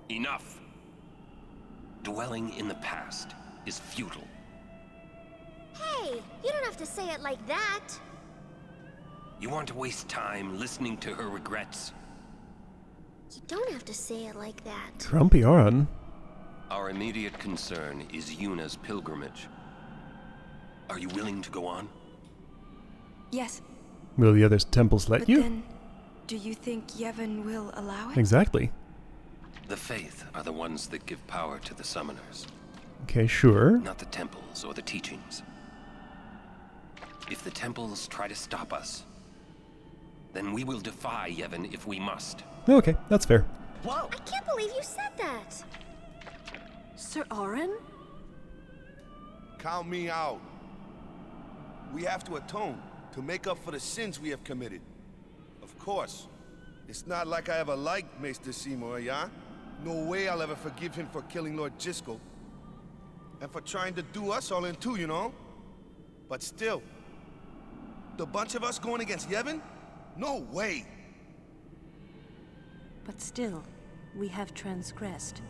Enough! Dwelling in the past is futile. Hey, you don't have to say it like that. You want to waste time listening to her regrets? You don't have to say it like that. Grumpy Auron. Our immediate concern is Yuna's pilgrimage. Are you willing to go on? Yes. Will the other temples let But you? Then, do you think Yevon will allow it? Exactly. The Faith are the ones that give power to the summoners. Okay, sure. Not the temples or the teachings. If the temples try to stop us, then we will defy Yevon if we must. Okay, that's fair. Whoa! I can't believe you said that. Sir Auron? Count me out. We have to atone, to make up for the sins we have committed. Of course. It's not like I ever liked Maester Seymour, yeah? No way I'll ever forgive him for killing Lord Jyscal. And for trying to do us all in two, you know? But still, the bunch of us going against Yevon? No way! But still, we have transgressed.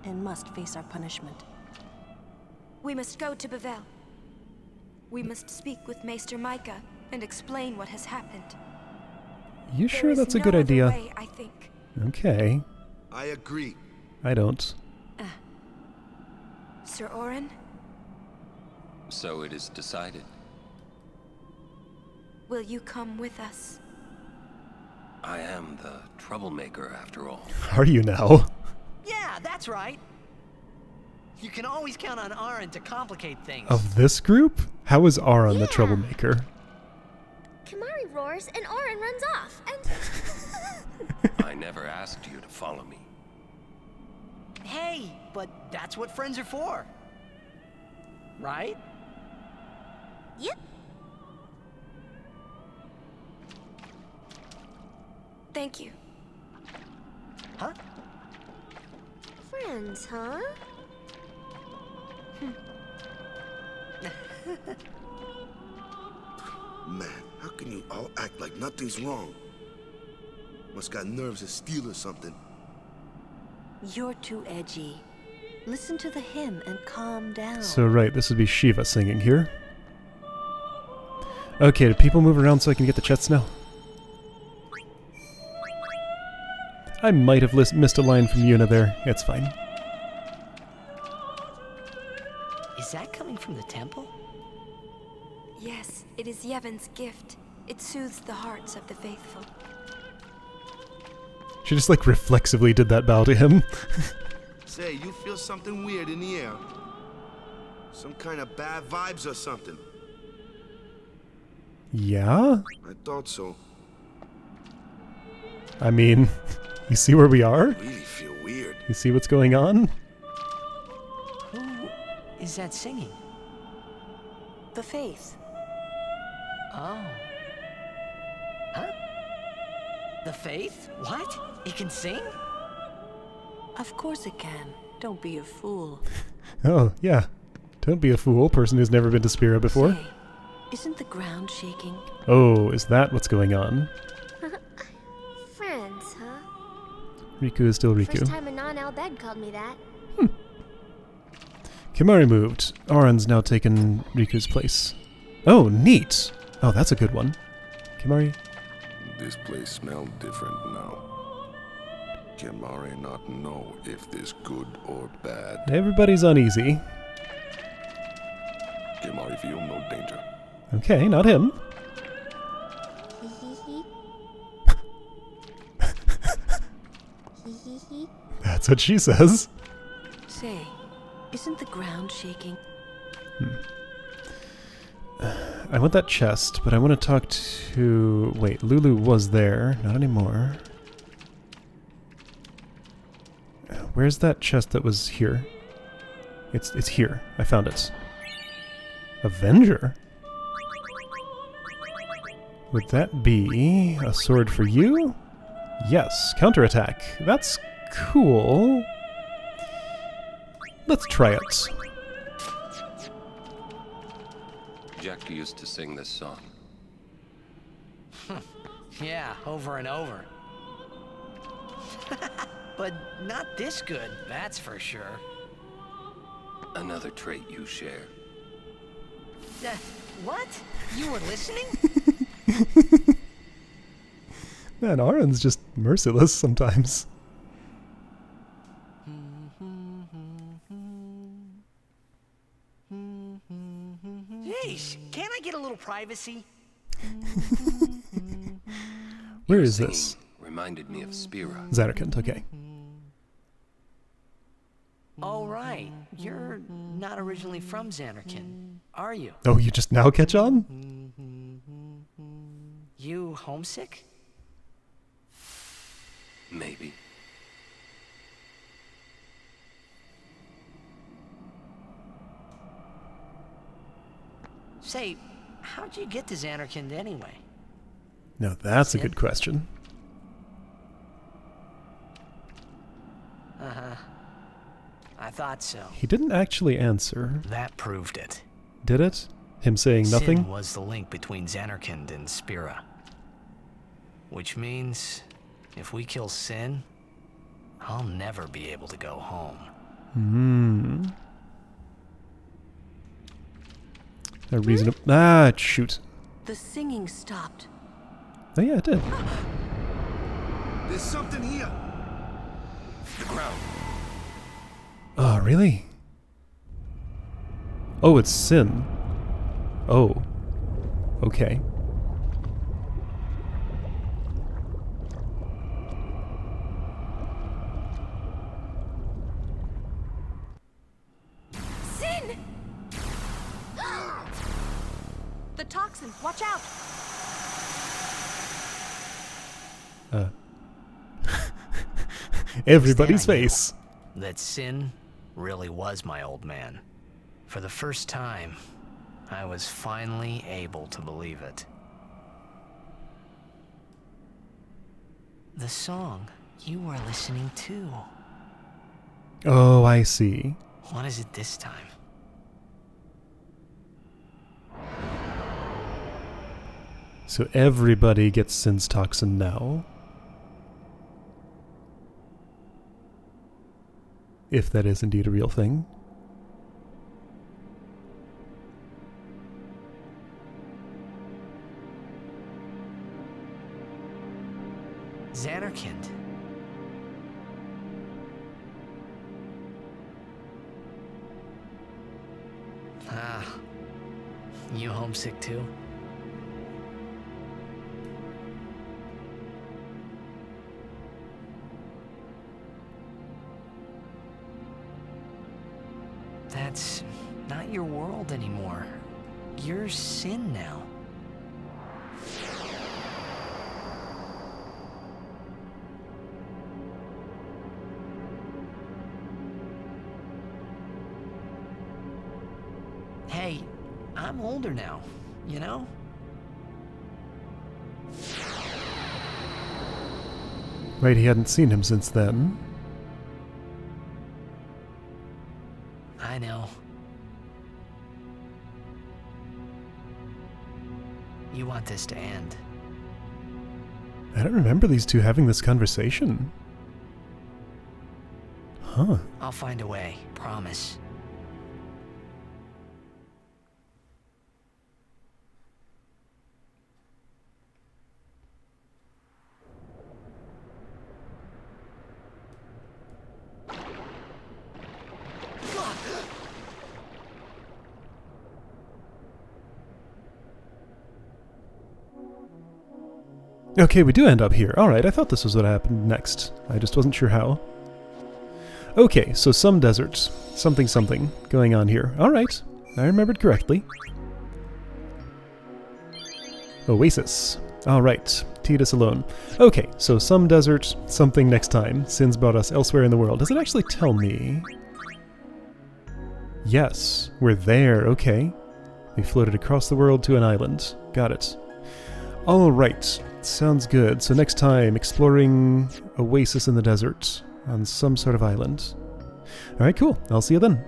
And must face our punishment. We must go to Bavel. We must speak with Maester Micah and explain what has happened. You sure that's a no good other idea? way, I think. Okay. I agree. I don't. Sir Auron, So it is decided. will you come with us? I am the troublemaker, after all. Are you now? Yeah, that's right. You can always count on Auron to complicate things. Of this group? How is Auron the troublemaker? Kimari roars and Auron runs off, and... I never asked you to follow me. Hey, but that's what friends are for. Right? Yep. Thank you. Huh? Friends, huh? Man, how can you all act like nothing's wrong? Must got nerves of steel or something. You're too edgy. Listen to the hymn and calm down. So right, this would be Shiva singing here. Okay, do people move around so I can get the chests now? I might have missed a line from Yuna there. It's fine. Is that coming from the temple? Yes, it is Yevon's gift. It soothes the hearts of the faithful. She just like reflexively did that bow to him. Say, you feel something weird in the air. Some kind of bad vibes or something. Yeah? I thought so. I mean, you see where we are? I really feel weird. You see what's going on? Who is that singing? The Faith. Oh. Huh? The Faith? What? It can sing? Of course it can. Don't be a fool. Oh, yeah. Don't be a fool, person who's never been to Spira before. Say, isn't the ground shaking? Oh, is that what's going on? Friends, huh? Riku is still Riku. First time a non-Albed called me that. Kimari moved. Auron's now taken Riku's place. Oh, neat! Oh, that's a good one. Kimari? This place smells different now. Kimari not know if this good or bad. Everybody's uneasy. Kimari feel no danger. Okay, not him. That's what she says. Say, isn't the ground shaking? I want that chest, but I want to talk to... Wait, Lulu was there. Not anymore. Where's that chest that was here? It's here. I found it. Avenger? Would that be a sword for you? Yes, counterattack. That's cool. Let's try it. Jecht used to sing this song. Yeah, over and over. But not this good, that's for sure. Another trait you share. What? You were listening? Man, Auron's just merciless sometimes. Jeez, can't I get a little privacy? Where is this? Reminded me of Spira. Zanarkand, okay. Oh, right. You're not originally from Zanarkand, are you? Oh, you just now catch on? You homesick? Maybe. Say, how'd you get to Zanarkand anyway? Now that's a good question. Uh-huh. I thought so. He didn't actually answer. That proved it. Did it? Him saying nothing? Sin was the link between Zanarkand and Spira. Which means, if we kill Sin, I'll never be able to go home. A reason to... Ah, shoot. The singing stopped. Oh yeah, it did. There's something here. The ground. Oh, really? Oh, it's Sin. Oh. Okay. Sin! The toxin, watch out! Everybody's face. That Sin really was my old man. For the first time, I was finally able to believe it. The song you were listening to. Oh, I see. What is it this time? So everybody gets Sin's toxin now. If that is indeed a real thing. Zanarkand. Ah, you homesick too? That's not your world anymore. You're Sin now. Hey, I'm older now, you know? Right, he hadn't seen him since then. I know. You want this to end. I don't remember these two having this conversation. Huh. I'll find a way, promise. Okay, we do end up here. Alright, I thought this was what happened next. I just wasn't sure how. Okay, so some deserts. Something going on here. Alright, I remembered correctly. Oasis. Alright, Tidus alone. Okay, so some desert, something next time. Sin's brought us elsewhere in the world. Does it actually tell me? Yes, we're there, okay. We floated across the world to an island. Got it. Alright, sounds good. So next time, exploring Oasis in the desert on some sort of island. Alright, cool. I'll see you then.